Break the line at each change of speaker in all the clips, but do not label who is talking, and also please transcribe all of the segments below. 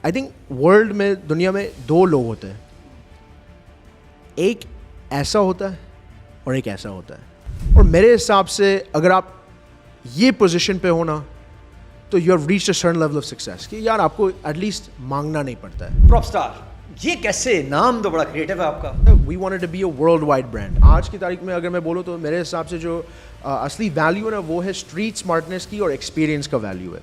I think world में, दुनिया में दो लोग होते हैं, एक ऐसा होता है और एक ऐसा होता है. और मेरे हिसाब से अगर आप ये पोजीशन पे हो ना, तो you have reached a certain level of success कि यार आपको एटलीस्ट मांगना नहीं पड़ता है.
प्रॉप स्टार, ये कैसे? नाम तो बड़ा क्रिएटिव है आपका.
We wanted to be a world wide brand. आज की तारीख में अगर मैं बोलूँ तो मेरे हिसाब से जो असली वैल्यू है ना, वो है स्ट्रीट स्मार्टनेस की और एक्सपीरियंस का वैल्यू है.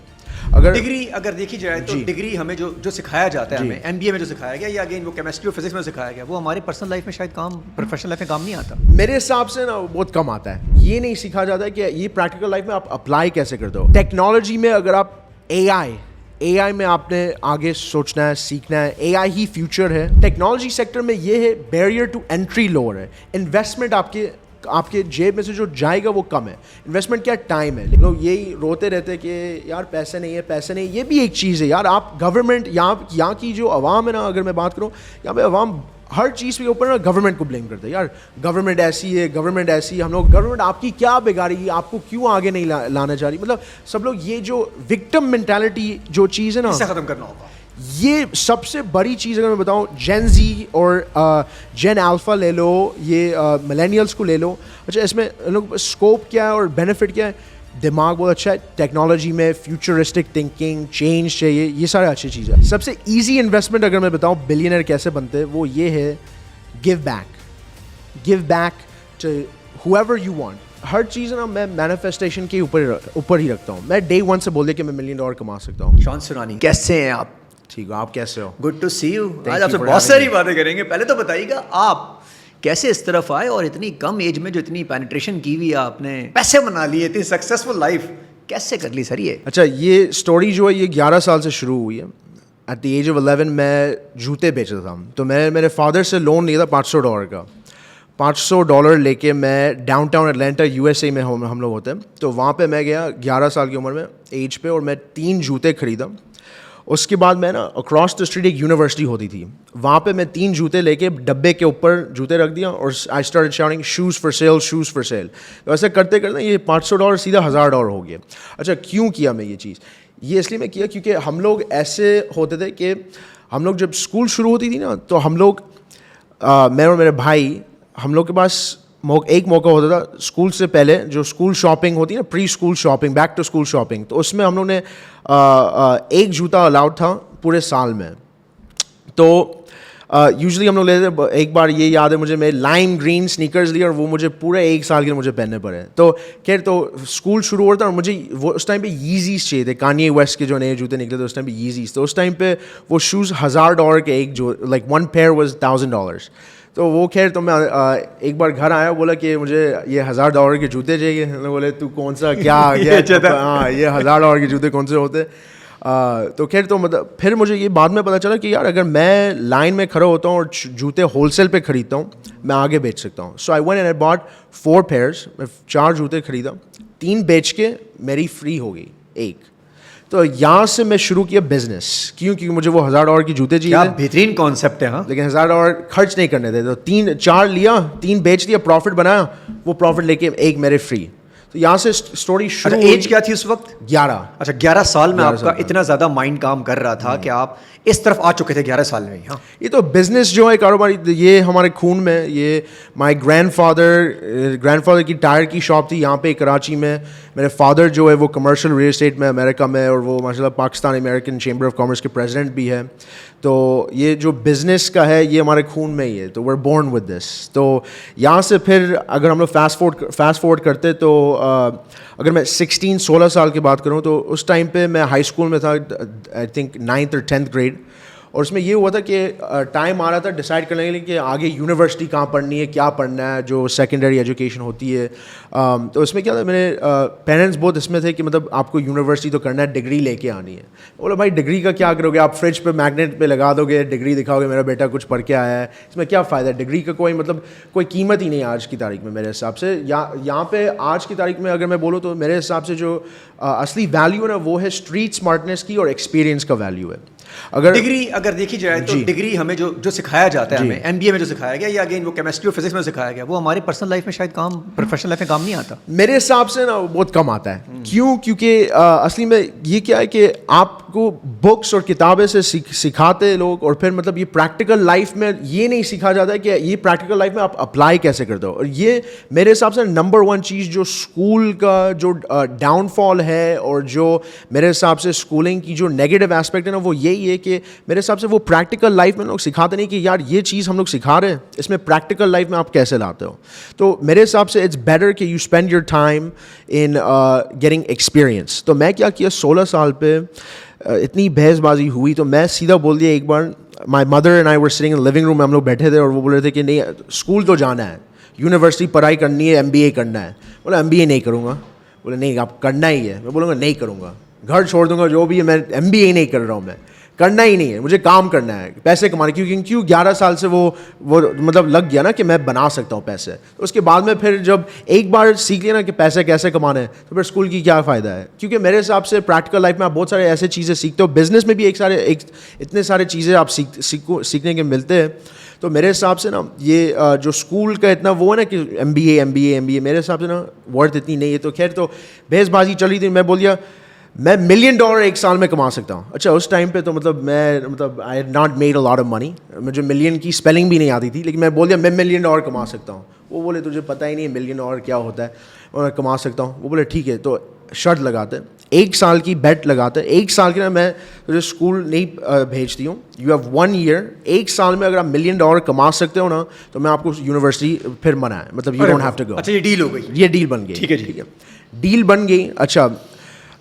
अगर
डिग्री अगर देखी जाए तो डिग्री हमें जो सिखाया जाता है, हमें एमबीए में जो सिखाया गया, या अगेन वो केमिस्ट्री और फिजिक्स में सिखाया गया, वो हमारे पर्सनल लाइफ में शायद काम, प्रोफेशनल लाइफ में काम नहीं आता.
मेरे हिसाब से ना बहुत कम आता है. ये नहीं सिखाया जाता है कि ये प्रैक्टिकल लाइफ में आप अप्लाई कैसे करते हो. टेक्नोलॉजी में अगर आप एआई में आपने आगे सोचना है, सीखना है. एआई ही फ्यूचर है. टेक्नोलॉजी सेक्टर में ये है, बैरियर टू एंट्री लोअर है. इन्वेस्टमेंट आपके जेब में से जो जाएगा वो कम है. इन्वेस्टमेंट क्या, टाइम है. लोग यही रोते रहते हैं कि यार पैसे नहीं है, पैसे नहीं. ये भी एक चीज़ है यार. आप गवर्नमेंट, यहाँ की जो आवाम है ना, अगर मैं बात करूँ, यहाँ पे आवाम हर चीज़ के ऊपर ना गवर्नमेंट को ब्लेम करते हैं. यार गवर्नमेंट ऐसी है, गवर्नमेंट ऐसी. हम लोग, गवर्नमेंट आपकी क्या बिगाड़ेगी, आपको क्यों आगे नहीं लाना चाह रही. मतलब सब लोग ये जो विक्टिम मेंटालिटी जो चीज़ है ना,
इसे ख़त्म करना होगा.
ये सबसे बड़ी चीज़ अगर मैं बताऊँ, जेन जी और जेन अल्फ़ा ले लो, ये मिलेनियल्स को ले लो. अच्छा, इसमें लोग स्कोप क्या है और बेनिफिट क्या है. दिमाग बहुत अच्छा है. टेक्नोलॉजी में फ्यूचरिस्टिक थिंकिंग, चेंज चाहिए, ये सारे अच्छी चीज़ें. सबसे ईजी इन्वेस्टमेंट अगर मैं बताऊँ बिलियनर कैसे बनते हैं, वो ये है, give back to whoever you want. हर चीज़ ना मैं मैनिफेस्टेशन के ऊपर ही रखता हूँ. मैं डे वन से बोल दिया कि मैं $1 मिलियन कमा सकता हूँ.
शॉन सुरानी, कैसे हैं आप?
ठीक हो, आप कैसे हो?
Good to see you. आज
you
आपसे
for
बहुत
having
सारी
me.
बातें करेंगे. पहले तो बताइएगा आप कैसे इस तरफ आए, और इतनी कम एज में जो इतनी पेनिट्रेशन की हुई है आपने, पैसे बना लिए, इतनी सक्सेसफुल लाइफ कैसे कर ली सर ये?
अच्छा, ये स्टोरी जो है ये 11 साल से शुरू हुई है. एट द एज ऑफ 11 मैं जूते बेचता था. तो मैं मेरे फादर से लोन लिया था $500 का. $500 लेके मैं डाउनटाउन एटलांटा USA में हम लोग होते हैं. तो वहाँ पे मैं गया 11 साल की उम्र में, एज पे, और मैं 3 जूते खरीदा. उसके बाद मैं ना अक्रॉस द स्ट्रीट एक यूनिवर्सिटी होती थी, वहाँ पे मैं 3 जूते लेके डब्बे के ऊपर जूते रख दिया और I started shouting shoes for sale, shoes for sale. तो ऐसे करते करते ये $500 सीधा $1000 हो गया. अच्छा, क्यों किया मैं ये चीज़? ये इसलिए मैं किया क्योंकि हम लोग ऐसे होते थे कि हम लोग जब स्कूल शुरू होती थी ना, तो हम लोग, मैं और मेरे भाई, हम लोग के पास एक मौका होता था स्कूल से पहले, जो स्कूल शॉपिंग होती है ना, pre school shopping, back to school shopping. तो उसमें हम लोग ने एक जूता अलाउड था पूरे साल में. तो यूजुअली हम लोग लेते थे. एक बार ये याद है मुझे, मैं लाइम ग्रीन स्नीकर्स लिए और वो मुझे पूरे 1 साल के मुझे पहनने पड़े. तो खैर, तो स्कूल शुरू हो रहा था और मुझे वो उस टाइम पे यीज़ीज़ चाहिए थे. कान्ये वेस्ट के जो नए जूते निकले थे उस टाइम पे यीज़ीज़. तो उस टाइम पे वो शूज़ $1000 के एक, जो लाइक वन पेयर वाज $1000. तो वो खैर, तो मैं एक बार घर आया, बोला कि मुझे ये $1000 के जूते चाहिए. बोले तू कौन सा क्या आ गया? हाँ, ये $1000 के जूते कौन से होते? तो खैर, तो मतलब फिर मुझे ये बाद में पता चला कि यार अगर मैं लाइन में खड़ा होता हूँ और जूते होलसेल पे ख़रीदता हूँ, मैं आगे बेच सकता हूँ. So I went and I bought 4 pairs. मैं 4 जूते ख़रीदा, 3 बेच के मेरी फ्री हो गई 1. तो यहाँ से मैं शुरू किया बिजनेस. क्योंकि मुझे वो $1000 की जूते चाहिए.
बेहतरीन कॉन्सेप्ट है. हाँ,
लेकिन $1000 खर्च नहीं करने थे. तो 4 लिया, 3 बेच दिया, प्रॉफिट बनाया, वो प्रॉफिट लेके 1 मेरे फ्री. तो यहाँ से स्टोरी शुरू.
एज क्या थी उस वक्त?
11.
अच्छा, 11 साल में आपका इतना ज़्यादा माइंड काम कर रहा था कि आप इस तरफ आ चुके थे 11 साल में. हाँ,
ये तो बिजनेस जो है, कारोबारी, ये हमारे खून में. ये माय ग्रैंडफादर की टायर की शॉप थी यहाँ पे कराची में. मेरे फादर जो है वो कमर्शियल रियल एस्टेट में अमेरिका में, और वो माशाल्लाह Pakistan American chamber of commerce के प्रेसिडेंट भी है. तो ये जो बिज़नेस का है ये हमारे खून में ही है. तो we are born with this. तो यहाँ से फिर अगर हम लोग फास्ट फॉरवर्ड करते, तो अगर मैं 16 साल की बात करूँ, तो उस टाइम पे मैं हाई स्कूल में था, आई थिंक 9th और 10th ग्रेड. और उसमें ये हुआ था कि टाइम आ रहा था डिसाइड करने के लिए कि आगे यूनिवर्सिटी कहाँ पढ़नी है, क्या पढ़ना है, जो सेकेंडरी एजुकेशन होती है. तो इसमें क्या था, मेरे पेरेंट्स बहुत इसमें थे कि मतलब आपको यूनिवर्सिटी तो करना है, डिग्री लेके आनी है. बोला भाई डिग्री का क्या करोगे, आप फ्रिज पे मैग्नेट पे लगा दोगे, डिग्री दिखाओगे मेरा बेटा कुछ पढ़ के आया है, इसमें क्या फ़ायदा है. डिग्री का कोई मतलब कोई कीमत ही नहीं है आज की तारीख में मेरे हिसाब से. यहाँ पे आज की तारीख में अगर मैं बोलूँ तो मेरे हिसाब से जो असली वैल्यू है ना, वो है स्ट्रीट स्मार्टनेस की और एक्सपीरियंस का वैल्यू है.
डिग्री अगर देखी जाए तो डिग्री हमें जो सिखाया जाता है, हमें एमबीए में जो सिखाया गया, या अगेन वो केमिस्ट्री और फिजिक्स में सिखाया गया, वो हमारे पर्सनल लाइफ में शायद काम, प्रोफेशनल लाइफ में काम नहीं आता.
मेरे हिसाब से ना बहुत कम आता है. क्यों? क्योंकि असली में ये क्या है कि आप आपको बुक्स और किताबें से सिखाते लोग, और फिर मतलब ये प्रैक्टिकल लाइफ में ये नहीं सिखा जाता है कि ये प्रैक्टिकल लाइफ में आप अप्लाई कैसे करते हो. और ये मेरे हिसाब से नंबर वन चीज़ जो स्कूल का जो डाउनफॉल है और जो मेरे हिसाब से स्कूलिंग की जो नेगेटिव एस्पेक्ट है ना, वो यही है कि मेरे हिसाब से वो प्रैक्टिकल लाइफ में लोग सिखाते नहीं कि यार ये चीज़ हम लोग सिखा रहे हैं, इसमें प्रैक्टिकल लाइफ में आप कैसे लाते हो. तो मेरे हिसाब से इट्स बेटर कि you spend your time in getting experience. तो मैं क्या किया, 16 साल पे इतनी बहसबाजी हुई तो मैं सीधा बोल दिया एक बार. My mother and I were sitting in living room में, हम लोग बैठे थे और वो बोल रहे थे कि नहीं स्कूल तो जाना है, यूनिवर्सिटी पढ़ाई करनी है, MBA करना है. बोला MBA नहीं करूँगा. बोले नहीं आप करना ही है. मैं बोलूँगा नहीं करूँगा, घर छोड़ दूंगा, जो भी है, मैं MBA नहीं कर रहा हूँ, मैं करना ही नहीं है, मुझे काम करना है, पैसे कमाने. क्यों 11 साल से वो मतलब लग गया ना कि मैं बना सकता हूँ पैसे. तो उसके बाद में फिर जब एक बार सीख लिया ना कि पैसे कैसे कमाने हैं, तो फिर स्कूल की क्या फ़ायदा है. क्योंकि मेरे हिसाब से प्रैक्टिकल लाइफ में आप बहुत सारे ऐसे चीज़ें सीखते हो, बिजनेस में भी इतने सारे चीज़ें आप सीखने के मिलते हैं. तो मेरे हिसाब से ना ये जो स्कूल का इतना वो है ना कि MBA मेरे हिसाब से ना वर्थ इतनी नहीं है. तो खैर, तो बहसबाजी चली थी. मैं बोल दिया मैं $1 मिलियन एक साल में कमा सकता हूँ. अच्छा उस टाइम पे तो मतलब I had not made a lot of money, मुझे मिलियन की स्पेलिंग भी नहीं आती थी, लेकिन मैं बोल दिया मैं $1 मिलियन कमा सकता हूँ. वो बोले तुझे पता ही नहीं है $1 मिलियन क्या होता है, और मैं कमा सकता हूँ. वो बोले ठीक है, तो शर्त लगाते हैं, 1 साल की बेट लगाते हैं. 1 साल की ना मैं तुझे स्कूल नहीं भेजती हूँ, यू हैव 1 ईयर. 1 साल में अगर आप $1 मिलियन कमा सकते हो ना, तो मैं आपको यूनिवर्सिटी फिर मनाए, मतलब you don't have to go.
अच्छा ये डील हो गई,
ये डील बन गई.
ठीक है,
डील बन गई. अच्छा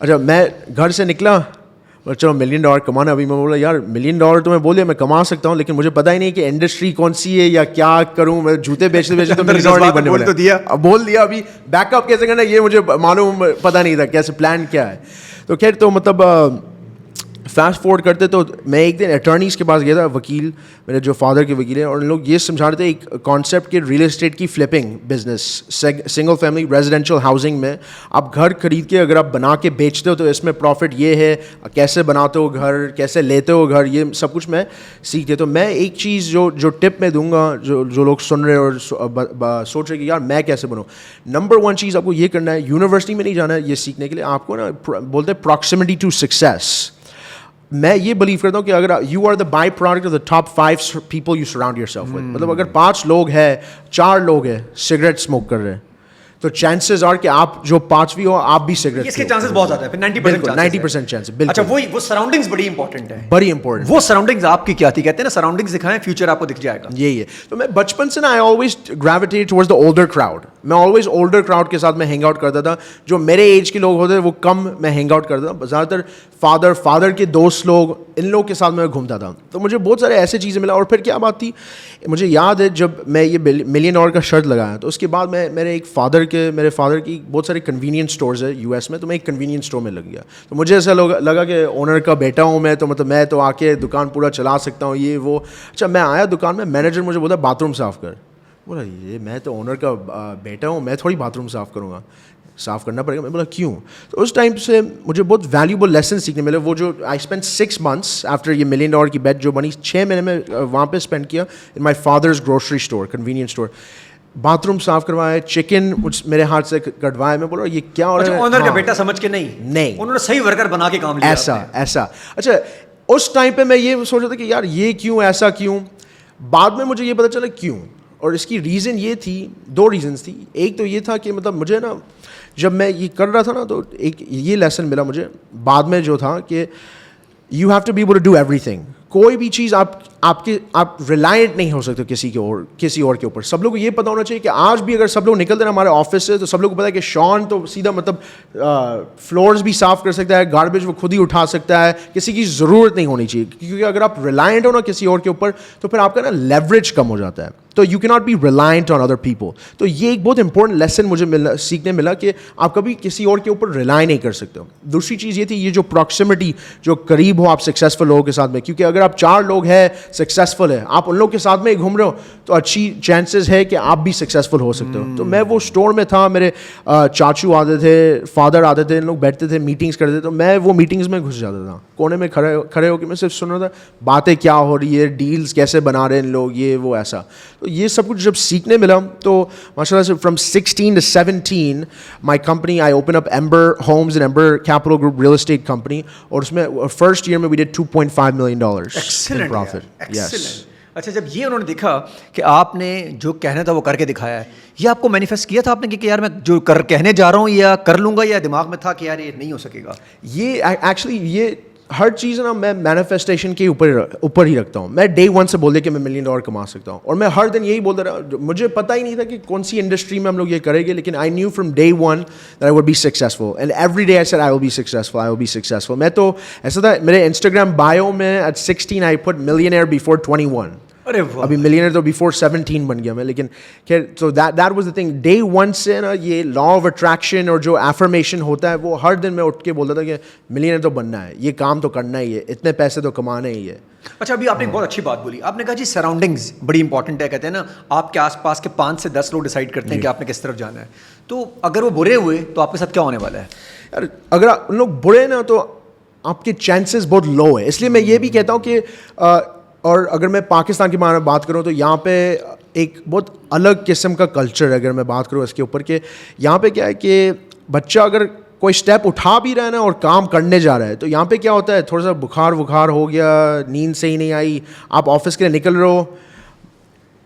मैं घर से निकला, चलो $1 मिलियन कमाना. अभी मैं बोला यार $1 मिलियन तो मैं बोल दिया मैं कमा सकता हूँ, लेकिन मुझे पता ही नहीं कि इंडस्ट्री कौन सी है या क्या करूँ. मैं जूते बेचते तो $1 मिलियन नहीं बनने वाला.
तो दिया,
अब बोल दिया, अभी बैकअप कैसे करना ये मुझे मालूम पता नहीं था, कैसे प्लान क्या है. तो खैर, तो मतलब फास्ट फॉरवर्ड करते तो मैं एक दिन अटर्नीज़ के पास गया था, वकील, मेरे जो फादर के वकील हैं, और उन लोग ये समझा रहे थे एक कॉन्सेप्ट के रियल एस्टेट की flipping business, single family residential housing में आप घर खरीद के अगर आप बना के बेचते हो तो इसमें प्रॉफिट ये है, कैसे बनाते हो घर, कैसे लेते हो घर, ये सब कुछ मैं सीखते. तो मैं एक चीज़ जो टिप मैं दूंगा, जो लोग सुन रहे और सोच रहे कि यार मैं कैसे बनूँ. नंबर 1 चीज़ आपको ये करना है, यूनिवर्सिटी में नहीं जाना है ये सीखने के लिए. आपको ना बोलते हैं प्रॉक्सिमिटी टू सक्सेस. मैं ये बिलीव करता हूँ कि अगर you are the by product of the top 5 people you surround yourself with, मतलब अगर 5 लोग हैं, 4 लोग हैं सिगरेट स्मोक कर रहे हैं, तो चांसेस आर कि आप जो 5वीं हो आप भी सिगरेट.
इसके चांसेस बहुत ज़्यादा है, फिर 90%
चांसेस.
अच्छा वो सराउंडिंग्स बड़ी इंपॉर्टेंट है,
बड़ी इंपॉर्टेंट.
वो सराउंडिंग्स आपकी क्या थी, कहते हैं ना सराउंडिंग्स दिखाएं फ्यूचर आपको दिख जाएगा. यही
है. तो मैं बचपन से ना I always gravitate towards the older crowd. मैं ऑलवेज ओल्डर क्राउड के साथ मैं हैंग आउट करता था. जो मेरे एज के लोग होते थे वो कम मैं हैंग आउट करता था. ज़्यादातर फादर के दोस्त लोग, इन लोग के साथ मैं घूमता था. तो मुझे बहुत सारे ऐसे चीज़ें मिला. और फिर क्या बात थी, मुझे याद है जब मैं ये $1 मिलियन का शर्त लगाया, तो उसके बाद मेरे फादर की बहुत सारे कन्वीनियंस स्टोर्स है US में, तो मैं एक कन्वीनियंस स्टोर में लग गया. तो मुझे ऐसा लगा कि ओनर का बेटा हूँ मैं, तो मतलब मैं तो आके दुकान पूरा चला सकता हूँ, ये वो. अच्छा मैं आया दुकान में, मैनेजर मुझे बोला बाथरूम साफ़ कर. बोला ये मैं तो ओनर का बेटा हूँ, मैं थोड़ी बाथरूम साफ़ करूँगा, साफ़ करना पड़ेगा. मैं बोला क्यों. तो उस टाइम से मुझे बहुत वैल्यूबल लेसन सीखने मिले. वो जो आई स्पेंड 6 months आफ्टर ये $1 मिलियन की बेट जो बनी, 6 महीने में वहाँ पे स्पेंड किया in my father's grocery store, convenience store. Bathroom साफ करवाया, चिकन मेरे हाथ से कटवाया. मैं बोला ये क्या हो रहा है.
ओनर का बेटा समझ के नहीं, उन्होंने सही वर्कर बना के काम लिया.
ऐसा. अच्छा उस टाइम पे मैं ये सोच रहा था कि यार ये क्यों, ऐसा क्यों. बाद में मुझे ये पता चला क्यों, और इसकी रीज़न ये थी, 2 रीज़न्स थी. एक तो ये था कि मतलब मुझे ना जब मैं ये कर रहा था ना, तो एक ये लेसन मिला मुझे बाद में, जो था कि you have to be able to do everything. कोई भी चीज़ आप रिलायंट नहीं हो सकते किसी और के ऊपर. सब लोग को ये पता होना चाहिए कि आज भी अगर सब लोग निकलते हैं हमारे ऑफिस से, तो सब लोग को पता है कि शॉन तो सीधा मतलब फ्लोर्स भी साफ़ कर सकता है, गार्बेज वो खुद ही उठा सकता है, किसी की ज़रूरत नहीं होनी चाहिए. क्योंकि अगर आप रिलायंट हो ना किसी और के ऊपर, तो फिर आपका ना लेवरेज कम हो जाता है. तो you can not be reliant on other people. तो ये एक बहुत इंपॉर्टेंट लेसन मुझे सीखने मिला कि आप कभी किसी और के ऊपर रिलाई नहीं कर सकते हो. दूसरी चीज़ ये थी, ये जो प्रॉक्सिमिटी, जो करीब हो आप सक्सेसफुल लोगों के साथ में. क्योंकि अगर आप 4 लोग हैं सक्सेसफुल है, आप उन लोग के साथ में घूम रहे हो तो अच्छी चांसेस है कि आप भी सक्सेसफुल हो सकते हो. तो मैं वो स्टोर में था, मेरे चाचू आते थे, फादर आते थे, इन लोग बैठते थे, मीटिंग्स करते थे, तो मैं वो मीटिंग्स में घुस जाता था, कोने में खड़े होकर मैं सिर्फ सुन रहा था बातें क्या हो रही है, डील्स कैसे बना रहे हैं इन लोग, ये वो ऐसा. तो ये सब कुछ जब सीखने मिला तो माशाल्लाह से from 16 to 17 my company, I open up amber homes and amber capital group real estate company, और उसमें फर्स्ट ईयर में we did $2.5 million in profit. Yes.
अच्छा, जब ये उन्होंने देखा कि आपने जो कहना था वो करके दिखाया है, ये आपको मैनिफेस्ट किया था आपने कि यार मैं जो कहने जा रहा हूँ या कर लूँगा, या दिमाग में था कि यार ये नहीं हो सकेगा?
ये एक्चुअली ये हर चीज़ ना मैं मैनिफेस्टेशन के ऊपर ही रखता हूँ. मैं डे 1 से बोल दे कि मैं $1 million कमा सकता हूँ, और मैं हर दिन यही बोलता रहा. मुझे पता ही नहीं था कि कौन सी इंडस्ट्री में हम लोग ये करेंगे, लेकिन I knew from day 1 that I would be successful, and every day I said I will be successful. मैं तो ऐसा था, मेरे Instagram bio में at 16 I put millionaire before 21.
अरे वाह,
अभी मिलियनर तो बिफोर 17 बन गया मैं. लेकिन खैर, so that was the thing. Day 1 से ना ये लॉ ऑफ अट्रैक्शन और जो एफर्मेशन होता है वो हर दिन मैं उठ के बोलता था कि मिलियनर तो बनना है, ये काम तो करना ही है, इतने पैसे तो कमाने ही है.
अच्छा, अभी आपने एक बहुत अच्छी बात बोली, आपने कहा जी सराउंडिंग्स बड़ी इंपॉर्टेंट है. कहते हैं ना आपके आसपास के 5 से 10 लोग डिसाइड करते हैं कि आपने किस तरफ जाना है. तो अगर वो बुरे हुए तो आपके साथ क्या होने वाला है?
यार अगर उन लोग बुरे ना तो आपके चांसेस बहुत लो है. इसलिए मैं ये भी कहता हूँ कि और अगर मैं पाकिस्तान के बारे में बात करूँ तो यहाँ पे एक बहुत अलग किस्म का कल्चर है. अगर मैं बात करूँ इसके ऊपर कि यहाँ पे क्या है कि बच्चा अगर कोई स्टेप उठा भी रहा है ना और काम करने जा रहा है, तो यहाँ पे क्या होता है, थोड़ा सा बुखार हो गया, नींद सही नहीं आई, आप ऑफिस के लिए निकल रहे हो,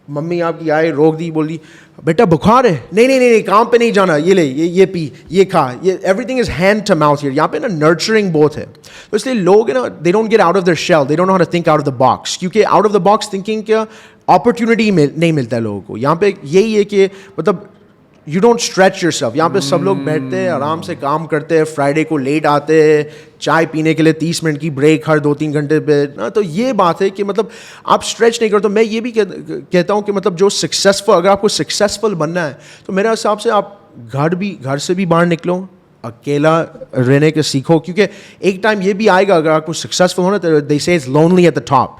मम्मी आपकी आई, रोक दी, बोल दी बेटा बुखार है, नहीं काम पे नहीं जाना, ये ले, ये पी, ये खा, ये everything is hand to mouth here. यहाँ पे ना नर्चरिंग बहुत है, तो इसलिए लोग ना they don't get out of their shell, they don't know how to think out of the box, क्योंकि out of the box thinking का अपॉर्चुनिटी नहीं मिलता है लोगों को. यहाँ पे यही है कि मतलब यू डोंट स्ट्रेच योरसेल्फ. यहाँ पे सब लोग बैठते हैं, आराम से काम करते हैं, फ्राइडे को लेट आते हैं, चाय पीने के लिए 30 मिनट की ब्रेक हर 2-3 घंटे पे ना. तो ये बात है कि मतलब आप स्ट्रेच नहीं करते. तो मैं ये भी कहता हूँ कि मतलब जो सक्सेसफुल, अगर आपको सक्सेसफुल बनना है तो मेरे हिसाब से आप घर से भी बाहर निकलो, अकेला रहने के सीखो, क्योंकि एक टाइम ये भी आएगा अगर आपको सक्सेसफुल होना तो दे से is lonely at the top.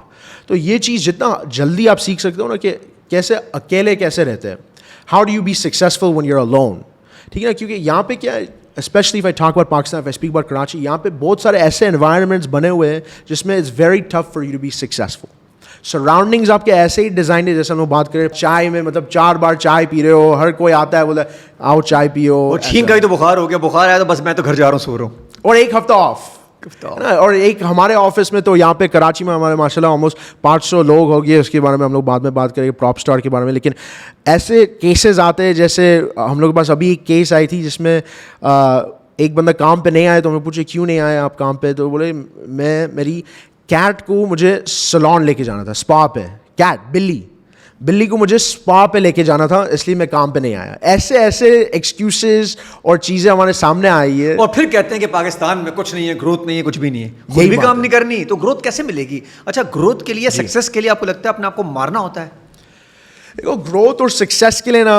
तो ये चीज़ जितना जल्दी आप सीख सकते हो ना कि कैसे अकेले कैसे रहते हैं, how do you be successful when you're alone, ठीक है ना. क्योंकि यहाँ पे क्या है, especially if I talk about Pakistan, if I speak about Karachi, यहाँ पे बहुत सारे ऐसे environments बने हुए हैं जिसमें it's very tough for you to be successful. Surroundings आपके ऐसे ही डिज़ाइन है, जैसे हम लोग बात करें चाय में, मतलब 4 बार चाय पी रहे हो, हर कोई आता है बोला आओ चाय पियो,
और छींक गई तो बुखार हो गया, बुखार आया तो बस मैं तो घर जा रहा हूँ, सो रहा हूँ,
और एक हफ्ता ऑफ. और एक हमारे ऑफिस में तो यहाँ पे कराची में हमारे माशाल्लाह ऑलमोस्ट 500 लोग हो गए. उसके बारे में हम लोग बाद में बात करेंगे, प्रॉप स्टार के बारे में. लेकिन ऐसे केसेस आते हैं, जैसे हम लोग के पास अभी एक केस आई थी जिसमें एक बंदा काम पे नहीं आया, तो हमने पूछे क्यों नहीं आए आप काम पे, तो बोले मेरी कैट को मुझे सैलून लेके जाना था, स्पा पे, बिल्ली को मुझे स्पा पे लेके जाना था, इसलिए मैं काम पे नहीं आया. ऐसे एक्सक्यूजेस और चीज़ें हमारे सामने आई है.
और फिर कहते हैं कि पाकिस्तान में कुछ नहीं है, ग्रोथ नहीं है, कुछ भी नहीं है, कोई भी काम नहीं करनी, तो ग्रोथ कैसे मिलेगी? अच्छा, ग्रोथ के लिए, सक्सेस के लिए आपको लगता है अपने आप को मारना होता है?
देखो, ग्रोथ और सक्सेस के लिए ना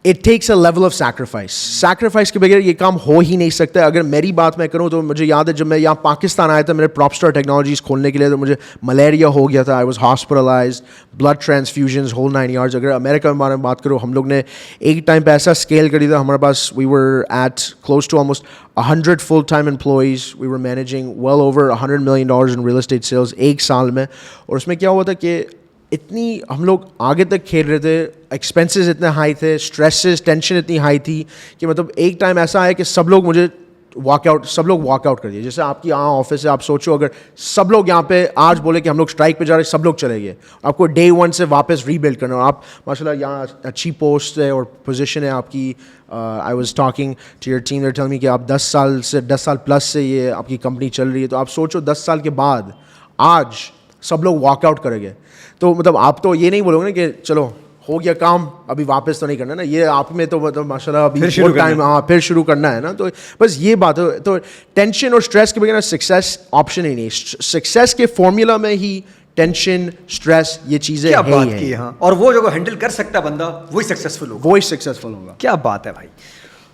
it takes a level of sacrifice के बगैर ये काम हो ही नहीं सकता. अगर मेरी बात मैं करूँ तो मुझे याद है जब मैं यहाँ पाकिस्तान आया था मेरे प्रॉप स्टार टेक्नोलॉजीज़ खोलने के लिए, तो मुझे मलेरिया हो गया था, I was hospitalised, blood transfusions, whole 9 yards. अगर अमेरिका के बारे में बात करूँ, हम लोग ने एक टाइम पे ऐसा स्केल करी था, हमारे पास we were at close to almost 100 full time employees, we were managing well over $100 million in real estate sales एक साल में. और उसमें क्या हुआ था कि इतनी हम लोग आगे तक खेल रहे थे, एक्सपेंसेस इतने हाई थे, स्ट्रेसेस, टेंशन इतनी हाई थी कि मतलब एक टाइम ऐसा आया कि सब लोग वॉकआउट कर दिए. जैसे आपकी यहाँ ऑफिस है, आप सोचो अगर सब लोग यहाँ पे आज बोले कि हम लोग स्ट्राइक पे जा रहे हैं, सब लोग चले गए, आपको day 1 से वापस रीबिल्ड करना. और आप माशाल्लाह यहाँ अच्छी पोस्ट है और पोजीशन है आपकी. I was talking to your team, they tell me कि आप 10 साल प्लस से ये आपकी कंपनी चल रही है. तो आप सोचो 10 साल के बाद आज सब लोग वॉकआउट करेंगे, तो मतलब आप तो ये नहीं बोलोगे ना कि चलो हो गया काम, अभी वापस तो नहीं करना ना. ये आप में तो मतलब माशाल्लाह अभी बहुत टाइम, हाँ फिर शुरू करना है ना. तो बस ये बात है. तो टेंशन और स्ट्रेस के बगैर सक्सेस ऑप्शन ही नहीं. सक्सेस के फॉर्मूला में ही टेंशन, स्ट्रेस, ये चीज़ें
क्या बात की. हाँ, और वो जो हैंडल कर सकता बंदा वही सक्सेसफुल होगा. क्या बात है भाई.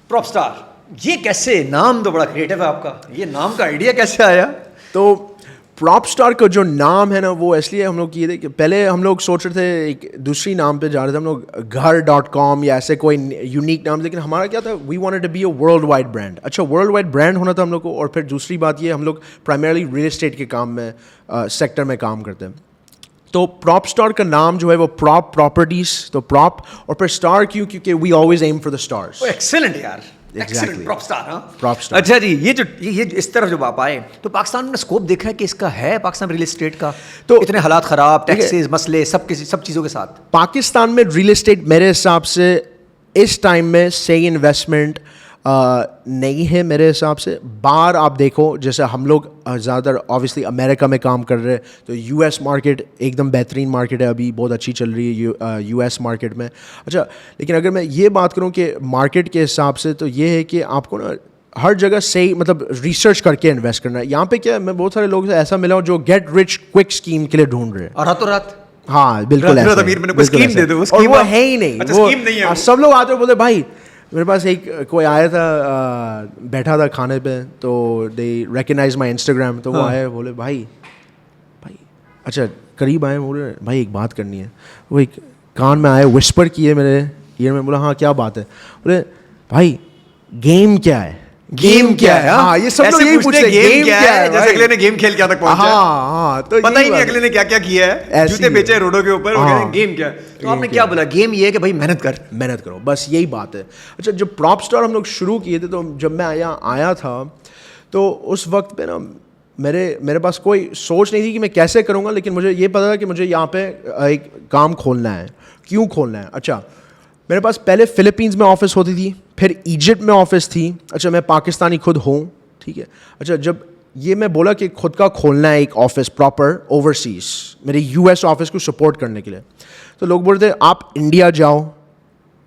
प्रॉप स्टार, ये कैसे, नाम तो बड़ा क्रिएटिव है आपका, ये नाम का आइडिया कैसे आया?
तो प्रॉप स्टार का जो नाम है ना वो इसलिए हम लोग किए थे कि पहले हम लोग सोच रहे थे एक दूसरी नाम पे जा रहे थे हम लोग घर.com या ऐसे कोई यूनिक नाम, लेकिन हमारा क्या था, we wanted to be a world wide brand. अच्छा वर्ल्ड वाइड ब्रांड होना था हम लोग को. और फिर दूसरी बात ये, हम लोग प्राइमरली रियल एस्टेट के काम में सेक्टर में काम करते हैं. तो प्रॉप स्टार का नाम जो है वो प्रॉप प्रॉपर्टीज, तो प्रॉप और फिर स्टार क्यों, क्योंकि we always aim for the stars.
Excellent यार,
Exactly.
Prop star. हाँ,
Prop star.
अच्छा जी, ये इस तरफ जब आप आए तो पाकिस्तान में स्कोप देखा है कि इसका है, पाकिस्तान रियल एस्टेट का
तो
इतने हालात खराब, टैक्सेस, मसले, सब चीज़ों के साथ. पाकिस्तान
में रियल एस्टेट मेरे हिसाब से इस टाइम में सही इन्वेस्टमेंट नहीं है मेरे हिसाब से. बाहर आप देखो, जैसे हम लोग ज़्यादातर ऑब्वियसली अमेरिका में काम कर रहे हैं, तो यूएस मार्केट एकदम बेहतरीन मार्केट है, अभी बहुत अच्छी चल रही है यूएस मार्केट में. अच्छा, लेकिन अगर मैं ये बात करूँ कि मार्केट के हिसाब से, तो ये है कि आपको ना हर जगह सही मतलब रिसर्च करके इन्वेस्ट करना है. यहाँ पे क्या है, मैं बहुत सारे लोगों से ऐसा मिला हूँ जो गेट रिच क्विक स्कीम के लिए ढूंढ रहे हैं,
और रातों रात.
हाँ बिल्कुल ऐसा है. और वो है ही नहीं, वो सब लोग आते हो बोले भाई मेरे पास एक कोई आया था, बैठा था खाने पे, तो दे रिकग्नाइज माई इंस्टाग्राम, तो वो आए बोले भाई अच्छा करीब आए, बोले भाई एक बात करनी है. वो एक कान में आए, विस्पर किए मेरे ईयर में, बोला हाँ क्या बात है. बोले भाई गेम क्या है,
गेम क्या है.
हाँ ये सब लोग यही पूछते हैं, गेम क्या है,
जैसे अगले ने गेम खेल क्या तक पहुंचा.
हाँ तो
पता ही नहीं अगले ने क्या क्या किया है, जूते बेचे रोडों के ऊपर, गेम क्या है. तो आपने क्या बोला, गेम ये है कि भाई मेहनत करो, बस यही बात है. अच्छा, जब प्रॉप स्टार हम लोग शुरू किए थे, तो जब मैं यहाँ आया था तो उस वक्त पे ना मेरे पास कोई सोच नहीं थी कि मैं कैसे करूँगा, लेकिन मुझे ये पता था कि मुझे यहाँ पे एक काम खोलना है. क्यों खोलना है? अच्छा, मेरे पास पहले फिलीपींस में ऑफिस होती थी, फिर इजिप्ट में ऑफिस थी. अच्छा, मैं पाकिस्तानी खुद हूँ, ठीक है. अच्छा, जब ये मैं बोला कि खुद का खोलना है एक ऑफिस प्रॉपर ओवरसीज, मेरे यूएस ऑफिस को सपोर्ट करने के लिए, तो लोग बोल रहे थे आप इंडिया जाओ,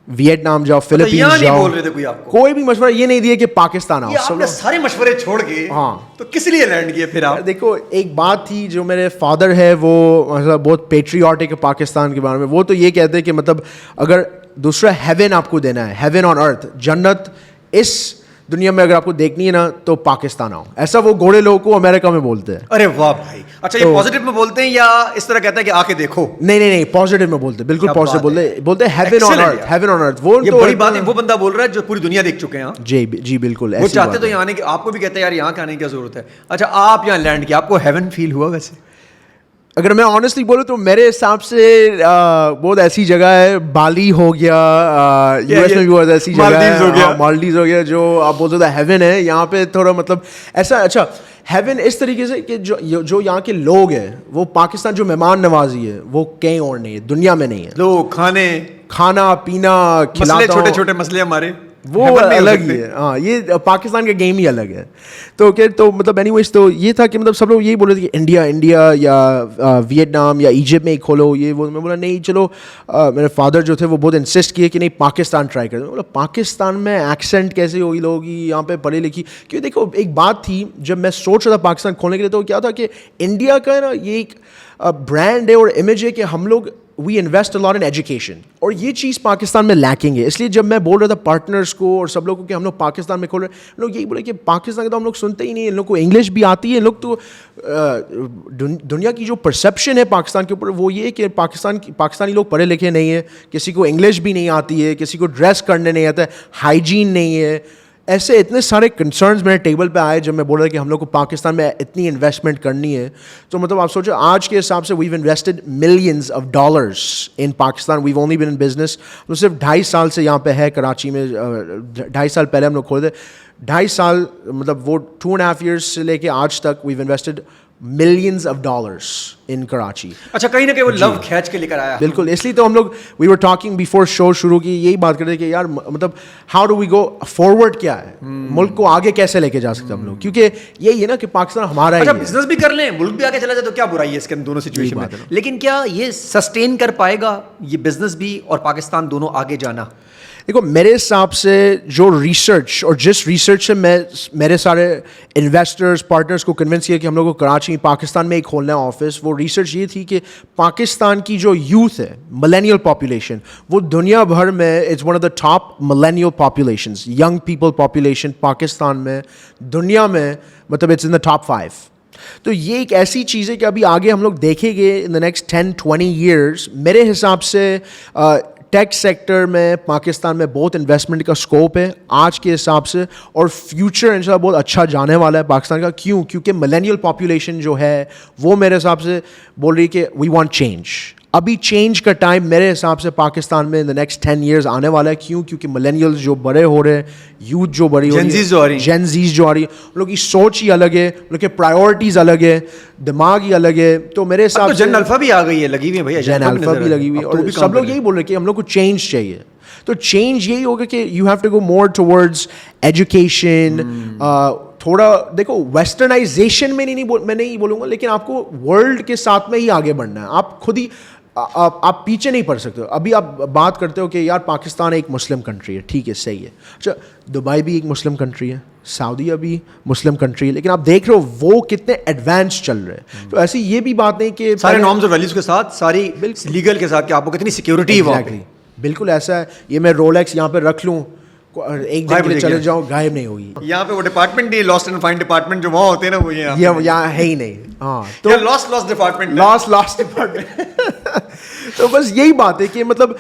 वियतनाम जाओ, फिलीपींस जाओ. बोल रहे थे
कोई भी मशवरा ये नहीं दिया कि पाकिस्तान आओ.
आपने सारे मशवरे छोड़ के
हाँ,
तो किस लिए लैंड किए फिर आप?
देखो एक बात थी, जो मेरे फादर है वो मतलब बहुत पेट्रियाटिक है पाकिस्तान के बारे में. वो तो ये कहते हैं कि मतलब अगर दूसरा हेवन आपको देना है, हेवन ऑन अर्थ, जन्नत इस दुनिया में अगर आपको देखनी है ना, तो पाकिस्तान आओ. ऐसा वो घोड़े लोगों को अमेरिका में बोलते हैं.
अरे वाह भाई. अच्छा, ये पॉजिटिव में बोलते हैं या इस तरह कहते हैं कि आके देखो?
नहीं पॉजिटिव में बोलते हैं, बिल्कुल पॉजिटिव बोलते हैं. Heaven on earth, heaven on earth. वो
ये बड़ी बात है, वो बंदा बोल रहा है जो पूरी दुनिया देख चुके हैं.
जी बिल्कुल.
वो चाहते तो यहाँ आने की, आपको भी कहते हैं यार यहाँ के आने की क्या जरूरत है. अच्छा, आप यहाँ लैंड किया, आपको हेवन फील हुआ? वैसे
अगर मैं ऑनेस्टली बोलूँ तो मेरे हिसाब से बहुत ऐसी जगह है, बाली हो गया, यूएस में भी बहुत ऐसी जगह है, मालदीव्स हो गया, जो आप बोलते हो हेवन है. यहाँ पे थोड़ा मतलब ऐसा, अच्छा हेवन इस तरीके से कि जो यहाँ के लोग हैं, वो पाकिस्तान जो मेहमान नवाजी है वो कहीं और नहीं है, दुनिया में नहीं है.
लोग
खाना पीना खिलाता,
छोटे छोटे मसले हमारे
वो अलग ही है. हाँ, ये पाकिस्तान का गेम ही अलग है. तो क्या, तो मतलब एनीवेज, तो ये था कि मतलब सब लोग यही बोल रहे थे कि इंडिया या वियतनाम या इजिप्ट में ही खोलो ये वो. मैं बोला नहीं, चलो मेरे फादर जो थे वो बहुत इंसिस्ट किए कि नहीं पाकिस्तान ट्राई करें. बोला पाकिस्तान में एक्सेंट कैसे होगी, लोग यहाँ पे पढ़ी लिखी. क्योंकि देखो एक बात थी, जब मैं सोच रहा था पाकिस्तान खोलने के लिए, तो क्या था कि इंडिया का ना ये एक ब्रांड है और इमेज है कि हम लोग we invest a lot in education, और ये चीज़ पाकिस्तान में लैकिंग है. इसलिए जब मैं बोल रहा था पार्टनर्स को और सब लोगों को कि हम लोग पाकिस्तान में खोल रहे हैं, लोग यही बोले कि पाकिस्तान के तो हम लोग सुनते ही नहीं, इन लोग को इंग्लिश भी आती है. इन लोग तो दुनिया की जो परसेप्शन है पाकिस्तान के ऊपर वो ये है कि पाकिस्तानी लोग पढ़े लिखे नहीं है, किसी को इंग्लिश भी नहीं आती है, किसी को ड्रेस करने नहीं आता है, हाइजीन नहीं है. ऐसे इतने सारे कंसर्न्स मेरे टेबल पे आए जब मैं बोल रहा था कि हम लोग को पाकिस्तान में इतनी इन्वेस्टमेंट करनी है. तो मतलब आप सोचो आज के हिसाब से we've invested millions of dollars in Pakistan. We've only been in business, तो सिर्फ 2.5 साल से यहाँ पे है कराची में. 2.5 साल पहले हम लोग खोले थे. 2.5 साल मतलब वो 2.5 years से लेके आज तक we've invested millions of dollars in Karachi.
अच्छा, कहीं ना कहीं वो लव खींच के लेकर आया.
बिल्कुल, इसलिए तो हम लोग we were talking before show शुरू की, यही बात कर रहे थे कि यार मतलब how do we go forward, क्या है मुल्क को आगे कैसे लेके जा सकते हम लोग, क्योंकि यही है ना कि पाकिस्तान हमारा
अच्छा,
ही है.
बिजनेस भी कर लें, मुल्क भी आगे चला जाए तो क्या बुराई है इसके दोनों सिचुएशन में. लेकिन क्या ये सस्टेन कर पाएगा ये बिजनेस भी और पाकिस्तान दोनों आगे जाना?
देखो मेरे हिसाब से जो रिसर्च और जिस रिसर्च से मेरे सारे इन्वेस्टर्स पार्टनर्स को कन्विंस किया कि हम लोग को कराची पाकिस्तान में एक खोलना है ऑफिस, वो रिसर्च ये थी कि पाकिस्तान की जो यूथ है, मिलेनियल पॉपुलेशन, वो दुनिया भर में it's one of the top millennial populations, young people population Pakistan में दुनिया में मतलब इट्स इन द टॉप 5. تو یہ ایک ایسی چیز ہے کہ ابھی آگے ہم لوگ دیکھیں گے ان دا نیکسٹ 10-20 ایئرس. میرے حساب سے ٹیک سیکٹر میں پاکستان میں بہت انویسٹمنٹ کا اسکوپ ہے آج کے حساب سے, اور فیوچر ان شاء اللہ بہت اچھا جانے والا ہے پاکستان کا. کیوں؟ کیونکہ ملینیل پاپولیشن جو ہے وہ میرے حساب سے بول رہی ہے کہ وی وانٹ چینج. ابھی چینج کا ٹائم میرے حساب سے پاکستان میں ان دا نیکسٹ 10 ایئرز آنے والا ہے. کیوں؟ کیونکہ ملینیلز جو بڑے ہو رہے ہیں, یوتھ جو بڑی ہو رہی ہے, جینزیز جو آ رہی ہے, ان لوگ کی سوچ ہی الگ ہے, ان لوگ کے پرائیورٹیز الگ ہے, دماغ ہی الگ ہے. تو میرے حساب سے
جن الفا بھی آ گئی ہے, لگی ہوئی ہے بھائی,
جین الفا بھی لگی ہوئی ہے, اور سب لوگ یہی بول رہے ہیں کہ ہم لوگ کو چینج چاہیے. تو چینج یہی ہوگا کہ you have to go more towards education. تھوڑا دیکھو ویسٹرنائزیشن میں میں نہیں بولوں گا, لیکن آپ کو ورلڈ کے ساتھ میں ہی آگے بڑھنا ہے. آپ خود ہی آپ پیچھے نہیں پڑ سکتے. ابھی آپ بات کرتے ہو کہ یار پاکستان ایک مسلم کنٹری ہے, ٹھیک ہے صحیح ہے. اچھا دبئی بھی ایک مسلم کنٹری ہے, سعودیہ بھی مسلم کنٹری ہے, لیکن آپ دیکھ رہے ہو وہ کتنے ایڈوانس چل رہے ہیں. تو ایسی یہ بھی بات نہیں کہ
سارے نارمز اور ویلیوز کے ساتھ, ساری لیگل کے ساتھ, کہ آپ کو کتنی سیکورٹی ہے وہاں پہ.
بالکل ایسا ہے. یہ میں رولیکس یہاں پہ رکھ لوں, ایک دن کے لیے چلے جاؤ, غائب نہیں ہوگی.
یہاں پہ وہ ڈپارٹمنٹ نہیں, لاسٹ اینڈ فائنڈ ڈپارٹمنٹ جو وہاں ہوتے ہیں نا, وہ
یہاں ہے ہی نہیں. ہاں
تو لاسٹ ڈپارٹمنٹ,
لاسٹ ڈپارٹمنٹ. تو بس یہی بات ہے کہ مطلب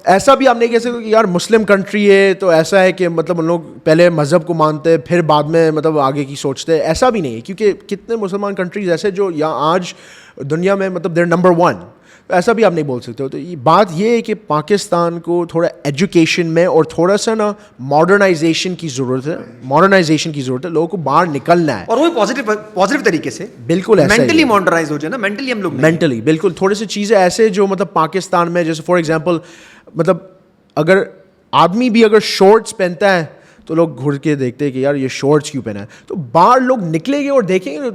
ایسا بھی آپ نہیں کہہ سکتے کہ یار مسلم کنٹری ہے تو ایسا ہے کہ مطلب ان لوگ پہلے مذہب کو مانتے پھر بعد میں مطلب آگے کی سوچتے. ایسا بھی نہیں ہے, کیونکہ کتنے مسلمان کنٹریز ایسے جو یہاں آج دنیا میں مطلب دیر نمبر 1. ایسا بھی آپ نہیں بول سکتے ہو. تو یہ بات یہ ہے کہ پاکستان کو تھوڑا ایجوکیشن میں اور تھوڑا سا نا ماڈرنائزیشن کی ضرورت ہے. ماڈرنائزیشن کی ضرورت ہے, لوگوں کو باہر نکلنا ہے,
اور وہ پازیٹیو طریقے سے.
بالکل ایسا
مینٹلی ماڈرنائز ہو جائے نا, مینٹلی ہم لوگ
مینٹلی بالکل تھوڑے سے چیزیں ایسے جو مطلب پاکستان میں, جیسے فار ایگزامپل مطلب اگر آدمی بھی اگر شارٹس پہنتا ہے تو لوگ گھر کے دیکھتے ہیں کہ یار یہ شارٹس کیوں پہنا ہے. تو باہر لوگ نکلیں گے اور دیکھیں گے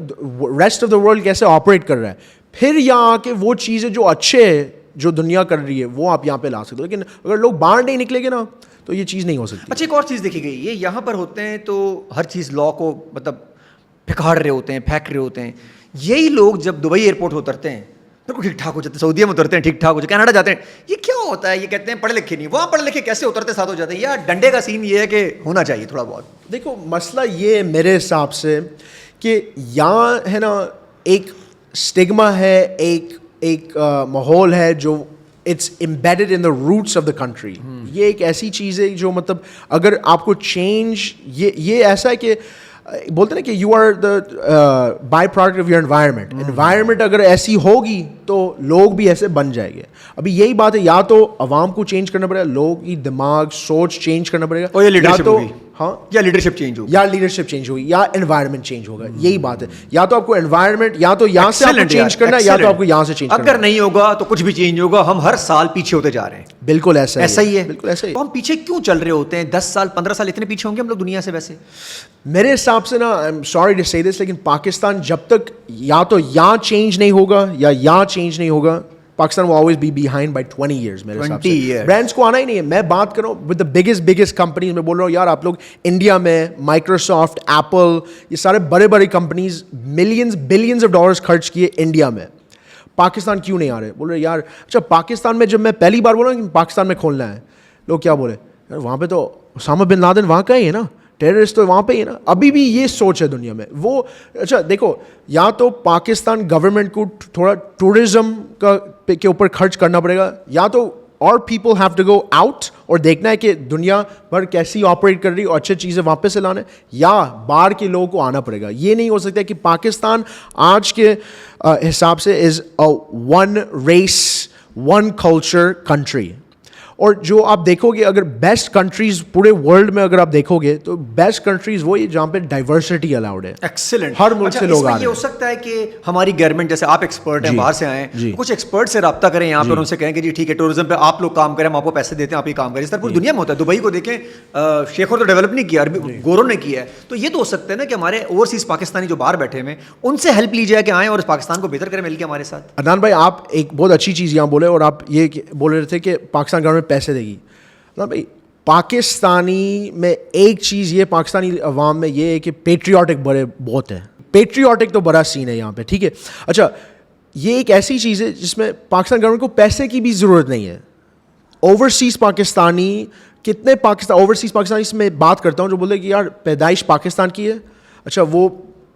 ریسٹ آف دا ورلڈ کیسے آپریٹ کر رہا ہے, پھر یہاں آ کے وہ چیزیں جو اچھے ہے جو دنیا کر رہی ہے وہ آپ یہاں پہ لا سکتے ہو. لیکن اگر لوگ باہر نہیں نکلیں گے نا تو یہ چیز نہیں ہو سکتی.
اچھا ایک اور چیز دیکھی گئی, یہ یہاں پر ہوتے ہیں تو ہر چیز لا کو مطلب پھکاڑ رہے ہوتے ہیں, پھینک رہے ہوتے ہیں. یہی لوگ جب دبئی ایئرپورٹ اترتے ہیں بالکل ٹھیک ٹھاک ہو جاتے ہیں, سعودیہ میں اترتے ہیں ٹھیک ٹھاک ہو جاتے ہیں, کینیڈا جاتے ہیں, یہ کیا ہوتا ہے؟ یہ کہتے ہیں پڑھے لکھے نہیں, وہاں پڑھے لکھے کیسے اترتے ساتھ ہو جاتے ہیں. یا ڈنڈے کا سین یہ ہے کہ ہونا چاہیے تھوڑا بہت.
دیکھو مسئلہ یہ ہے میرے حساب سے کہ یہاں ہے نا ایک اسٹگما ہے, ایک ماحول ہے جو it's embedded in the roots of the country. یہ ایک ایسی چیز ہے جو مطلب اگر آپ کو چینج, یہ ایسا ہے کہ بولتے ہیں نا کہ you are the by product of your environment. Environment اگر ایسی ہوگی تو لوگ بھی ایسے بن جائیں گے. ابھی یہی بات ہے, یا تو عوام کو چینج کرنا پڑے گا, لوگ کی دماغ سوچ چینج کرنا پڑے گا, یا تو ہاں
یا لیڈرشپ چینج ہوگی,
یا لیڈرشپ چینج ہوگی, یا انوائرمنٹ چینج ہوگا. یہی بات ہے, یا تو آپ کو انوائرمنٹ یا تو یہاں سے آپ کو چینج کرنا, یا تو آپ کو یہاں سے چینج کرنا.
اگر نہیں ہوگا تو کچھ بھی چینج ہوگا, ہم ہر سال پیچھے ہوتے جا رہے ہیں.
بالکل ایسا
ہی ہے,
بالکل ایسا ہی.
تو ہم پیچھے کیوں چل رہے ہوتے ہیں؟ 10 سال 15 سال اتنے پیچھے ہوں گے ہم لوگ دنیا سے. ویسے
میرے حساب سے نا, آئی ایم سوری ٹو سے دس, لیکن پاکستان جب تک یا تو یہاں چینج نہیں ہوگا یا یہاں چینج نہیں ہوگا, Pakistan will always be behind by 20 years میرے حساب سے. برانڈس کو آنا ہی نہیں ہے. میں بات کر رہا ہوں with the biggest companies, میں بول رہا ہوں یار آپ لوگ انڈیا میں مائکروسافٹ, ایپل, یہ سارے بڑے بڑے کمپنیز بلینز آف ڈالرز خرچ کیے انڈیا میں, پاکستان کیوں نہیں آ رہے؟ بول رہے یار اچھا پاکستان میں, جب میں پہلی بار بولا کہ پاکستان میں کھولنا ہے, لوگ کیا بولے یار وہاں پہ تو اسامہ بن لادن وہاں کا ہی ہے نا, ٹیررسٹ تو وہاں پہ ہی ہے نا. ابھی بھی یہ سوچ ہے دنیا میں. وہ اچھا دیکھو, یا تو پاکستان گورنمنٹ کو تھوڑا ٹورزم کے اوپر خرچ کرنا پڑے گا, یا تو اور people have to go out اور دیکھنا ہے کہ دنیا بھر کیسی آپریٹ کر رہی اور اچھی چیزیں واپس سے لانا ہے, یا باہر کے لوگوں کو آنا پڑے گا. یہ نہیں ہو سکتا کہ پاکستان آج کے حساب سے is a one race one culture country. اور جو آپ دیکھو گے اگر بیسٹ کنٹریز پورے ورلڈ میں اگر آپ دیکھو گے تو بیسٹ کنٹریز وہی جہاں پہ ڈائیورسٹی الاؤڈ ہے.
ایکسلنٹ.
ہر ملک سے لوگ آ رہے ہیں.
یہ ہو سکتا ہے کہ ہماری گورنمنٹ, جیسے آپ ایکسپرٹ ہیں, باہر سے آئے ہیں, کچھ ایکسپرٹ سے رابطہ کریں یہاں پہ اور ان سے کہیں کہ جی ٹھیک ہے ٹورزم پہ آپ لوگ کام کریں, ہم آپ کو پیسے دیتے ہیں, آپ یہ کام کریں. اس طرح پوری دنیا میں ہوتا ہے. دبئی کو دیکھیں, شیخوں تو ڈیولپ نہیں کیا, گوروں نے کیا ہے. تو یہ تو ہو سکتا ہے نا کہ ہمارے اوورسیز پاکستانی جو باہر بیٹھے ہوئے ان سے ہیلپ لی جائے کہ آئیں اور اس پاکستان کو بہتر کریں مل کے ہمارے ساتھ.
عدنان بھائی آپ ایک بہت اچھی چیز یہاں بولے, اور آپ یہ بول رہے تھے کہ پاکستان گورنمنٹ پیسے دے گی. بھائی پاکستانی میں ایک چیز یہ پاکستانی عوام میں یہ ہے کہ پیٹریوٹک بہت ہے. پیٹریوٹک تو بڑا سین ہے یہاں پہ, ٹھیک ہے. اچھا یہ ایک ایسی چیز ہے جس میں پاکستان گورنمنٹ کو پیسے کی بھی ضرورت نہیں ہے. اوورسیز پاکستانی کتنے اوورسیز پاکستانی اس میں بات کرتا ہوں جو بولے کہ یار پیدائش پاکستان کی ہے, اچھا وہ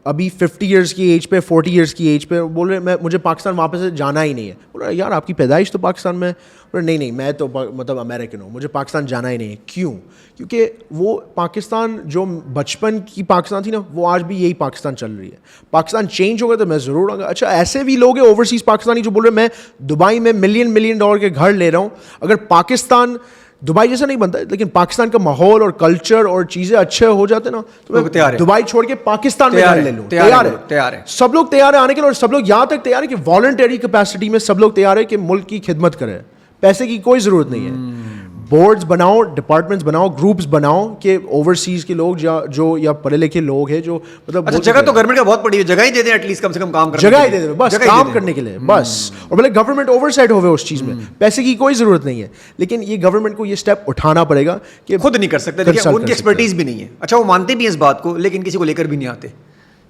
ابھی 50 ایئرس کی ایج پہ 40 ایئرس کی ایج پہ بول رہے مجھے پاکستان واپس سے جانا ہی نہیں ہے. بول رہا یار آپ کی پیدائش تو پاکستان میں. بول رہے نہیں میں تو مطلب امریکن ہوں, مجھے پاکستان جانا ہی نہیں ہے. کیوں؟ کیونکہ وہ پاکستان جو بچپن کی پاکستان تھی نا وہ آج بھی یہی پاکستان چل رہی ہے. پاکستان چینج ہوگا تو میں ضرور آؤں گا. اچھا ایسے بھی لوگ ہیں اوورسیز پاکستانی جو بول رہے میں دبئی میں ملین ڈالر کے گھر لے رہا ہوں, اگر پاکستان دبئی جیسا نہیں بنتا لیکن پاکستان کا ماحول اور کلچر اور چیزیں اچھے ہو جاتے نا تو میں دبئی چھوڑ کے پاکستان میں گھر لے لوں. تیار ہے سب لوگ, تیار ہے آنے کے لیے, اور سب لوگ یہاں تک تیار ہے کہ والنٹری کیپیسٹی میں سب لوگ تیار ہے کہ ملک کی خدمت کرے. پیسے کی کوئی ضرورت نہیں ہے. بورڈز بناؤ, ڈپارٹمنٹس بناؤ, گروپس بناؤ کہ اوورسیز کے لوگ جو یا پڑھے لکھے لوگ ہیں جو مطلب
جگہ تو گورنمنٹ کا بہت پڑی ہے, جگہ ہی دے دیں ایٹ لیسٹ, کم سے کم کام کرنے
جگہ ہی دے دیں بس کام کرنے کے لیے بس. اور بھلے گورنمنٹ اوور سائڈ ہوئے اس چیز میں, پیسے کی کوئی ضرورت نہیں ہے, لیکن یہ گورنمنٹ کو یہ اسٹیپ اٹھانا پڑے گا کہ
خود نہیں کر سکتے, ان کی ایکسپرٹیز بھی نہیں ہے. اچھا وہ مانتے بھی ہیں اس بات کو لیکن کسی کو لے کر بھی نہیں آتے,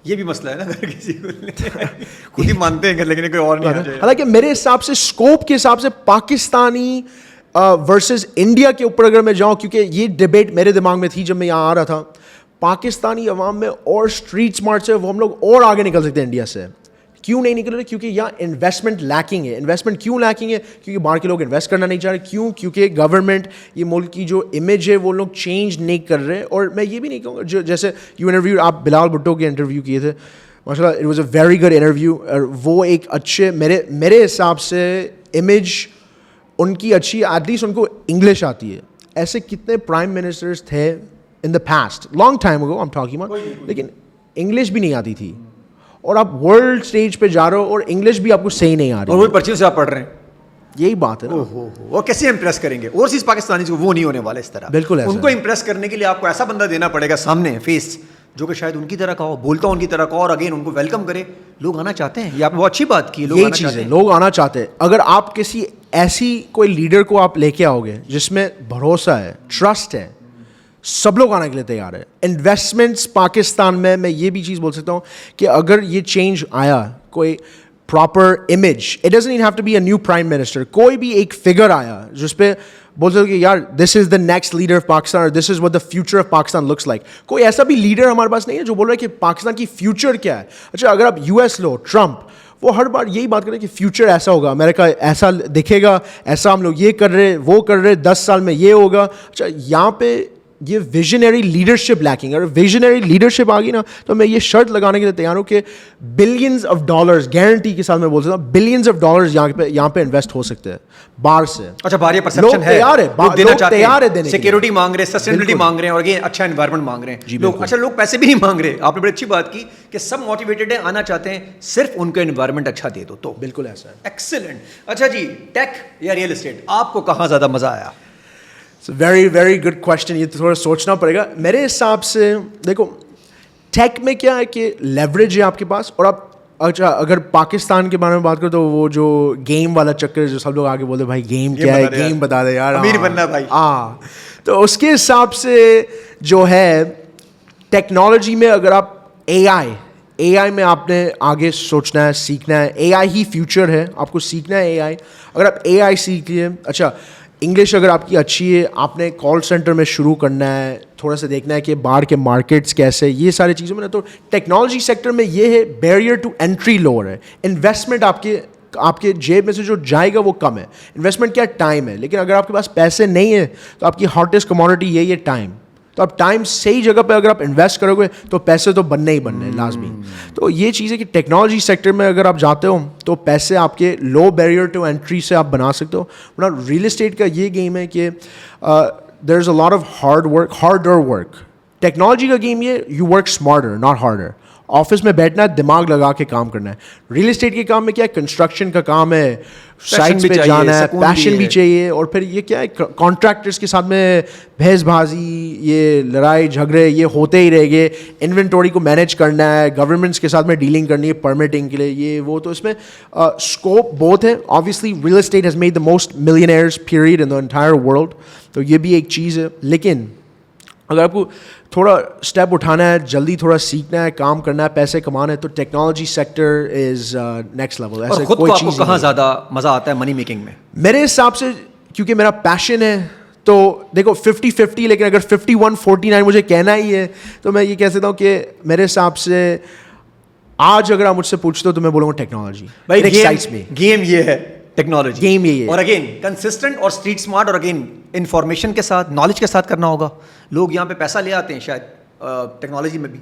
یہ بھی مسئلہ ہے نا, اگر کسی کو خود ہی مانتے ہیں لیکن کوئی اور نہیں آ جائے.
حالانکہ میرے حساب سے اسکوپ کے حساب سے پاکستانی ورسز انڈیا کے اوپر اگر میں جاؤں, کیونکہ یہ ڈبیٹ میرے دماغ میں تھی جب میں یہاں آ رہا تھا, پاکستانی عوام میں اور اسٹریٹ اسمارٹ سے وہ ہم لوگ اور آگے نکل سکتے ہیں انڈیا سے. کیوں نہیں نکل رہے؟ کیونکہ یہاں انویسٹمنٹ لیکنگ ہے. انویسٹمنٹ کیوں لیکنگ ہے؟ کیونکہ باہر کے لوگ انویسٹ کرنا نہیں چاہ رہے. کیوں؟ کیونکہ گورنمنٹ یہ ملک کی جو امیج ہے وہ لوگ چینج نہیں کر رہے. اور میں یہ بھی نہیں کہوں گا جیسے یو انٹرویو آپ بلال بھٹو کے انٹرویو کیے تھے, ماشاء اللہ it was a very good interview. اور وہ ایک اچھے میرے حساب سے امیج ان کی اچھی, ایٹ لیسٹ ان کو انگلش آتی ہے. ایسے کتنے پرائم منسٹرز تھے in the past, long time ago I am talking about, لیکن انگلش بھی نہیں آتی تھی, اور آپ ورلڈ اسٹیج پہ جا رہے ہو اور انگلش بھی آپ کو صحیح نہیں آ رہی,
اور وہی پرچیوں سے آپ پڑھ رہے ہیں.
یہی بات ہے نا.
وہ کیسے امپریس کریں گے اوورسیز پاکستانی کو؟ وہ نہیں ہونے والے اس طرح.
بالکل
ان کو امپریس کرنے کے لیے آپ کو ایسا بندہ دینا پڑے گا سامنے فیس, جو کہ شاید ان کی طرح کا ہو, بولتا ہو ان کی طرح کا, اور اگین ان کو ویلکم کرے. لوگ آنا چاہتے ہیں, یہ آپ نے بہت اچھی بات کی.
یہی چیز ہے, لوگ آنا چاہتے ہیں. اگر آپ کسی ایسی کوئی لیڈر کو آپ لے کے آؤ گے جس میں بھروسہ ہے, ٹرسٹ ہے, سب لوگ آنے کے لیے تیار ہے. انویسٹمنٹس پاکستان میں یہ بھی چیز بول سکتا ہوں کہ اگر یہ چینج آیا, کوئی proper image, it doesn't have to be a new prime minister, کوئی بھی ایک فگر آیا جس پہ بول سکتے کہ یار this is the next leader of Pakistan, اور this is what the future of Pakistan looks like. کوئی ایسا بھی لیڈر ہمارے پاس نہیں ہے جو بول رہا ہے کہ پاکستان کی فیوچر کیا ہے. اچھا اگر آپ یو ایس لو, ٹرمپ, وہ ہر بار یہی بات کریں کہ فیوچر ایسا ہوگا, امریکہ ایسا دکھے گا, ایسا ہم لوگ یہ کر رہے وہ کر رہے, 10 سال میں یہ ہوگا. اچھا یہاں پہ یہ ویژنری لیڈرشپ لیکنگ, اگر ویژنری لیڈرشپ آ گئی نا تو میں یہ شرط لگانے کے لیے تیار ہوں کہ بلینز آف ڈالرز گارنٹی کے ساتھ میں بول سکتا ہوں, بلینز آف ڈالرز یہاں پہ انویسٹ ہو سکتے ہیں باہر سے.
اچھا باہر یہ پرسپشن ہے, لوگ تیار ہے, سیکورٹی مانگ رہے ہیں, سسٹینیبلٹی مانگ رہے ہیں, اور یہ اچھا انوائرمنٹ مانگ رہے ہیں لوگ. اچھا لوگ پیسے بھی نہیں مانگ رہے. آپ نے بڑی اچھی بات کی کہ سب موٹیویٹڈ ہیں, آنا چاہتے ہیں, صرف ان کا انوائرمنٹ اچھا دے دو تو.
بالکل ایسا ہے.
ایکسلنٹ. اچھا جی, ٹیک یا ریئل اسٹیٹ, آپ کو کہاں زیادہ مزہ آیا؟
Very very good question. یہ تو تھوڑا سوچنا پڑے گا. میرے حساب سے دیکھو ٹیک میں کیا ہے کہ لیوریج ہے آپ کے پاس, اور آپ اچھا اگر پاکستان کے بارے میں بات کرو تو وہ جو گیم والا چکر ہے جو سب لوگ آگے بولتے بھائی گیم کیا ہے, گیم بتا دے یار,
امیر بننا بھائی.
ہاں تو اس کے حساب سے جو ہے ٹیکنالوجی میں اگر آپ اے آئی میں آپ نے آگے سوچنا ہے, سیکھنا ہے. اے آئی ہی فیوچر ہے, آپ کو سیکھنا ہے اے آئی. اگر آپ اے آئی سیکھ لیے, اچھا انگلش اگر آپ کی اچھی ہے, آپ نے کال سینٹر میں شروع کرنا ہے, تھوڑا سا دیکھنا ہے کہ باہر کے مارکیٹس کیسے, یہ ساری چیزوں میں نا. تو ٹیکنالوجی سیکٹر میں یہ ہے بیریئر ٹو انٹری لوور ہے. انویسٹمنٹ آپ کے جیب میں سے جو جائے گا وہ کم ہے. انویسٹمنٹ کیا ٹائم ہے, لیکن اگر آپ کے پاس پیسے نہیں ہیں تو آپ کی ہاٹیسٹ کموڈٹی یہی ہے ٹائم. تو آپ ٹائم صحیح جگہ پہ اگر آپ انویسٹ کرو گے تو پیسے تو بننے ہی بننے لازمی. تو یہ چیز ہے کہ ٹیکنالوجی سیکٹر میں اگر آپ جاتے ہو تو پیسے آپ کے لو بیریئر ٹو انٹری سے آپ بنا سکتے ہو. ورنہ ریئل اسٹیٹ کا یہ گیم ہے کہ there is a lot of harder work. Technology کا گیم یہ you work smarter not harder. Office میں بیٹھنا ہے, دماغ لگا کے کام کرنا ہے. ریئل اسٹیٹ کے کام میں کیا ہے, کنسٹرکشن کا کام ہے, سائٹس پہ جانا ہے, پیشن بھی چاہیے. اور پھر یہ کیا ہے, کانٹریکٹرس کے ساتھ میں بحث بازی, یہ لڑائی جھگڑے یہ ہوتے ہی رہ گئے. انوینٹوری کو مینیج کرنا ہے, گورنمنٹس کے ساتھ میں ڈیلنگ کرنی ہے, پرمٹنگ کے لیے یہ وہ. تو اس میں اسکوپ بہت ہے. Obviously real estate has made the most millionaires period in the entire world. تو یہ بھی ایک چیز ہے. لیکن اگر آپ کو تھوڑا اسٹیپ اٹھانا ہے, جلدی تھوڑا سیکھنا ہے, کام کرنا ہے, پیسے کمانا ہے, تو technology sector is next level. ایسے کوئی چیز
کہاں زیادہ مزہ آتا ہے منی میکنگ میں؟
میرے حساب سے کیونکہ میرا پیشن ہے تو دیکھو 50-50, لیکن اگر 51-49 مجھے کہنا ہی ہے تو میں یہ کہہ سکتا ہوں کہ میرے حساب سے آج اگر آپ مجھ سے پوچھتے ہو تو میں بولوں گا ٹیکنالوجی.
بھائی
ایکسائٹس می.
گیم یہ ہے ٹیکنالوجی.
گیم یہ ہے.
اور اگین کنسسٹنٹ اور اسٹریٹ اسمارٹ اور اگین انفارمیشن کے ساتھ نالج کے ساتھ کرنا ہوگا. لوگ یہاں پہ پیسہ لے آتے ہیں شاید ٹیکنالوجی میں بھی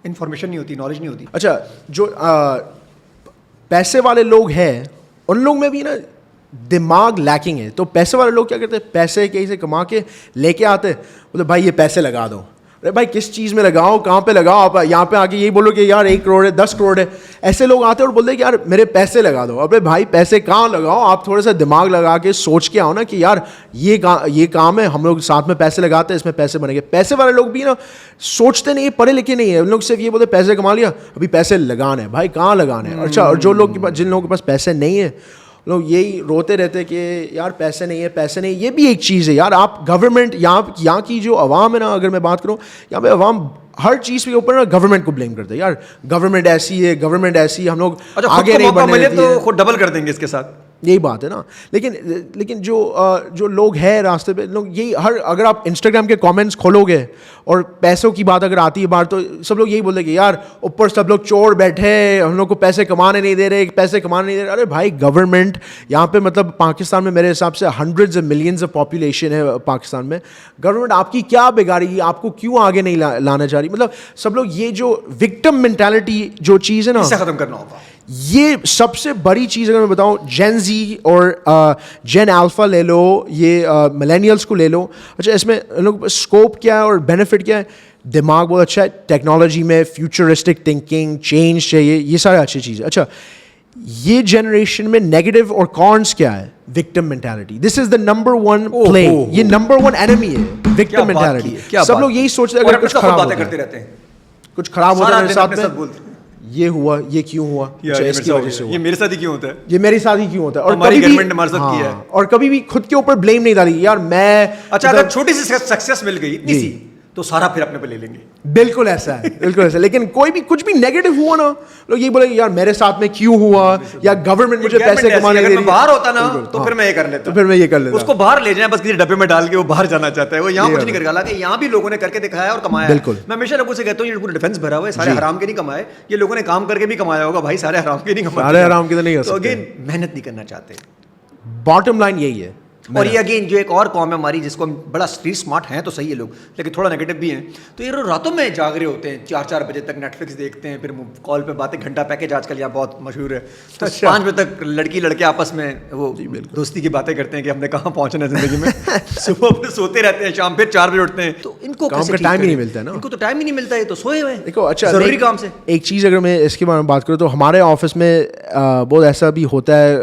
انفارمیشن نہیں ہوتی, نالج نہیں ہوتی.
اچھا جو پیسے والے لوگ ہیں ان لوگ میں بھی نا دماغ لیکنگ ہے. تو پیسے والے لوگ کیا کرتے ہیں, پیسے کہیں سے کما کے لے کے آتے, بولتے بھائی یہ پیسے لگا دو. ارے بھائی کس چیز میں لگاؤ, کہاں پہ لگاؤ, آپ یہاں پہ آ کے یہی بولو کہ یار 1 کروڑ ہے 10 کروڑ ہے. ایسے لوگ آتے ہیں اور بولتے ہیں کہ یار میرے پیسے لگا دو. ابے بھائی پیسے کہاں لگاؤ, آپ تھوڑا سا دماغ لگا کے سوچ کے آؤ نا کہ یار یہ کام ہے, ہم لوگ ساتھ میں پیسے لگاتے ہیں, اس میں پیسے بنے گے. پیسے والے لوگ بھی نا سوچتے نہیں, پڑھے لکھے نہیں ہیں, ان لوگ صرف یہ بولتے پیسے کما لیا ابھی پیسے لگانے. بھائی کہاں لگانے. اچھا اور جو لوگ جن لوگوں کے پاس پیسے نہیں ہیں لوگ یہی روتے رہتے کہ یار پیسے نہیں ہے پیسے نہیں. یہ بھی ایک چیز ہے یار. آپ گورنمنٹ یہاں کی جو عوام ہے نا, اگر میں بات کروں یہاں پہ عوام ہر چیز کے اوپر نا گورنمنٹ کو بلیم کرتے ہیں. یار گورنمنٹ ایسی ہے, گورنمنٹ ایسی, ہم لوگ آگے نہیں بڑھنے دیتی ہے.
تو خود ڈبل کر دیں گے اس کے ساتھ.
یہی بات ہے نا. لیکن جو لوگ ہیں راستے پہ لوگ یہی اگر آپ انسٹاگرام کے کامنٹس کھولو گے اور پیسوں کی بات اگر آتی ہے باہر تو سب لوگ یہی بولتے ہیں کہ یار اوپر سب لوگ چور بیٹھے, ہم لوگ کو پیسے کمانے نہیں دے رہے, پیسے کمانے نہیں دے رہے. ارے بھائی گورنمنٹ یہاں پہ مطلب پاکستان میں میرے حساب سے hundreds of millions of population ہے پاکستان میں. گورنمنٹ آپ کی کیا بگاڑی گی, آپ کو کیوں آگے نہیں لانا چاہ رہی. مطلب سب لوگ یہ جو وکٹم مینٹالٹی جو چیز ہے نا
اسے ختم کرنا ہوگا.
یہ سب سے بڑی چیز اگر میں بتاؤں, جین زی اور جین الفا لے لو, یہ ملینیلس کو لے لو. اچھا اس میں لوگ اسکوپ کیا ہے اور بینیفٹ کیا ہے, دماغ بہت اچھا ہے, ٹیکنالوجی میں فیوچرسٹک تھنکنگ چینج چاہیے, یہ سارے اچھی چیزیں. اچھا یہ جنریشن میں نیگیٹو اور کانس کیا ہے, victim mentality. This is the number 1 پلے, یہ نمبر 1 اینیمی ہے وکٹم مینٹالٹی. سب لوگ یہی سوچتے ہیں اگر کچھ خراب
باتیں کرتے رہتے ہیں,
کچھ خراب ہوتا ہے میرے ساتھ میں,
بولتے
یہ ہوا, یہ کیوں ہوا, اس کی وجہ سے ہوا,
یہ میرے ساتھ ہی کیوں ہوتا ہے,
یہ میرے ساتھ ہی کیوں ہوتا ہے. اور
ہماری گورنمنٹ نے ہمارے ساتھ کیا ہے. اور
کبھی بھی خود کے اوپر بلیم نہیں ڈالی یار میں.
اچھا اگر چھوٹی سی سکسیس مل گئی اتنی سی تو سارا پھر اپنے پہ لے لیں گے.
بالکل ایسا ہے, بالکل ایسا. لیکن کوئی بھی کچھ بھی نیگیٹو ہوا نا لوگ یہی بولے یار میرے ساتھ میں کیوں ہوا, یا گورنمنٹ مجھے پیسے کمانے دے رہی ہے.
باہر ہوتا نا تو پھر میں یہ کر لیتا,
تو پھر میں یہ کر لیتا.
اس کو باہر لے جائیں بس کسی ڈبے میں ڈال کے, وہ باہر جانا چاہتا ہے, وہ یہاں کچھ نہیں کرے گا. حالانکہ یہاں بھی لوگوں نے کر کے دکھایا اور کمایا.
بالکل.
میں ہمیشہ لوگوں سے کہتا ہوں یہ پورا ڈیفینس بھرا ہوا ہے, سارے حرام کے نہیں کمائے, یہ لوگوں نے کام کر کے بھی کمایا ہوگا. بھائی سارے حرام کے نہیں کمائے,
سارے حرام کے تو نہیں ہو
سکتے.
سکتے.
تو اگین محنت نہیں کرنا چاہتے.
باٹم لائن یہی ہے.
اور یہ اگین جو ایک اور قوم ہے ہماری جس کو ہم بڑا اسٹریٹ اسمارٹ ہیں تو صحیح ہے لوگ, لیکن تھوڑا نیگیٹو بھی ہیں. تو یہ راتوں میں جاگ رہے ہوتے ہیں, 4 بجے تک نیٹ فلکس دیکھتے ہیں, پھر کال پہ باتیں, گھنٹہ پیکج آج کل یہاں بہت مشہور ہے. تو 5 بجے تک لڑکی لڑکے آپس میں وہ دوستی کی باتیں کرتے ہیں کہ ہم نے کہاں پہنچنا ہے زندگی میں. صبح پھر سوتے رہتے ہیں, شام پھر 4 بجے اٹھتے ہیں. تو ان کو
کام کا ٹائم ہی نہیں ملتا ہے نا,
ان کو تو ٹائم ہی نہیں ملتا ہے, تو سوئے ہوئے.
دیکھو اچھا
ضروری کام سے
ایک چیز اگر میں اس کے بارے میں بات کروں تو ہمارے آفس میں بہت ایسا بھی ہوتا ہے.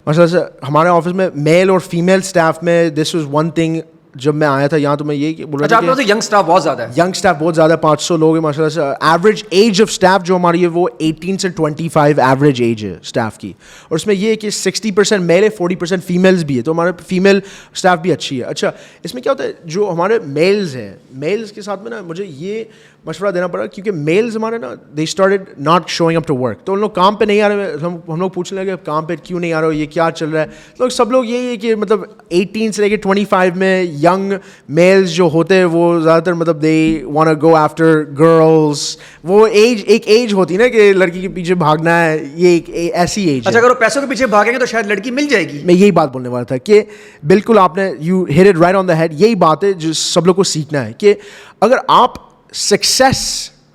مثلا ہمارے آفس میں میل اور فیمیل اسٹاف میں دس واز ون تھنگ. جب میں آیا تھا یہاں تو میں یہی بول رہا تھا کہ
ینگ اسٹاف بہت زیادہ ہے.
ینگ اسٹاف بہت زیادہ, 500 لوگ ہیں ماشاء اللہ سے. ایوریج ایج آف اسٹاف جو ہماری ہے وہ 18 سے 25 ایوریج ایج ہے اسٹاف کی. اور اس میں یہ ہے کہ 60% میل ہے, 40% فیمیلز بھی ہے. تو ہمارے فیمیل اسٹاف بھی اچھی ہے. اچھا اس میں کیا ہوتا ہے, جو ہمارے میلز ہیں, میلز کے ساتھ میں نا مجھے یہ مشورہ دینا پڑا کیونکہ میلز ہمارے نا they started not showing up to work. تو ان لوگ کام پہ نہیں آ رہے, ہم لوگ پوچھنے لگے کام پہ کیوں نہیں آ رہے ہو, یہ کیا چل رہا ہے. لوگ سب لوگ یہی ہے کہ مطلب 18 سے لے کے 25 میں ینگ میلز جو ہوتے ہیں وہ زیادہ تر مطلب they want to go after girls. وہ ایج ایک ایج ہوتی ہے نا کہ لڑکی کے پیچھے بھاگنا ہے, یہ ایک ایسی ایج.
اچھا اگر وہ پیسوں کے پیچھے بھاگیں گے تو شاید لڑکی مل جائے گی.
میں یہی بات بولنے والا تھا کہ بالکل آپ نے you hit it right on the head. یہی بات ہے جو سب لوگ کو سیکھنا ہے کہ اگر آپ سکسیس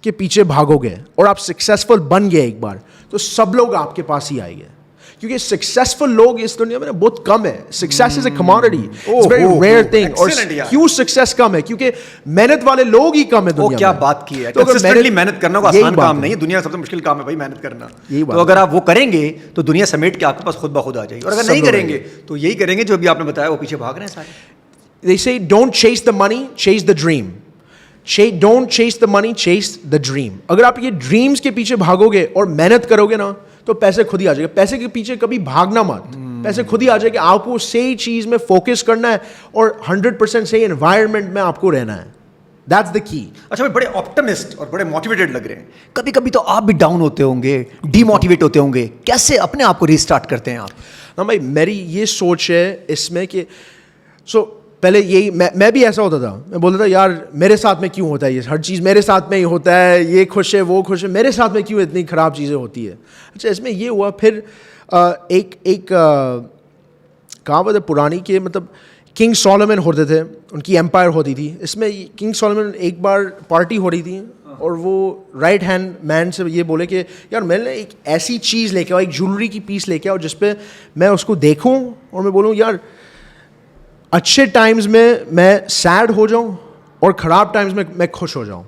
کے پیچھے بھاگو گے اور آپ سکسیزفل بن گئے ایک بار تو سب لوگ آپ کے پاس ہی آئیں گے. کیونکہ سکسیزفل لوگ اس دنیا میں بہت کم ہے. Success is a commodity, it's very rare thing. اور کیوں سکسیس کم ہے, کیونکہ محنت والے لوگ ہی کم ہے دنیا میں.
کیا بات کی ہے, کنسسٹنٹلی محنت کرنا کوئی آسان کام نہیں ہے. دنیا کا سب سے مشکل کام ہے بھائی محنت کرنا. تو اگر آپ وہ کریں گے تو دنیا سمیٹ کے آپ کے پاس خود بخود آ جائے گی. اور اگر نہیں کریں گے تو یہی کریں گے جو بھی آپ نے بتایا, وہ پیچھے بھاگ رہے ہیں سارے.
They say don't chase the money, chase the dream. Don't chase the money, chase the dream. اگر آپ یہ ڈریمز کے پیچھے بھاگو گے اور محنت کرو گے نا تو پیسے خود ہی آ جائے گا. پیسے کے پیچھے کبھی بھاگنا مت, پیسے خود ہی آ جائے گا. آپ کو صحیح چیز میں فوکس کرنا ہے اور 100% صحیح انوائرمنٹ میں آپ کو رہنا ہے. That's the key.
اچھا بھائی, بڑے آپٹمسٹ اور بڑے موٹیویٹڈ لگ رہے ہیں. کبھی کبھی تو آپ بھی ڈاؤن ہوتے ہوں گے, ڈی موٹیویٹ ہوتے ہوں گے. کیسے اپنے آپ کو ریسٹارٹ کرتے ہیں آپ؟
ہاں بھائی, میری یہ سوچ ہے اس میں کہ پہلے یہی میں بھی ایسا ہوتا تھا, میں بولتا تھا یار میرے ساتھ میں کیوں ہوتا ہے یہ, ہر چیز میرے ساتھ میں ہی ہوتا ہے, یہ خوش ہے وہ خوش ہے, میرے ساتھ میں کیوں اتنی خراب چیزیں ہوتی ہے. اچھا اس میں یہ ہوا, پھر ایک کہاوت ہے پرانی کہ مطلب کنگ سولومن ہوتے تھے, ان کی ایمپائر ہوتی تھی. اس میں کنگ سولومن ایک بار پارٹی ہو رہی تھی اور وہ رائٹ ہینڈ مین سے یہ بولے کہ یار میں نے ایک ایسی چیز لے کے آؤ, ایک جولری کی پیس لے کے آؤ جس پہ میں اس کو دیکھوں اور میں بولوں یار اچھے ٹائمز میں سیڈ ہو جاؤں اور خراب ٹائمز میں خوش ہو جاؤں.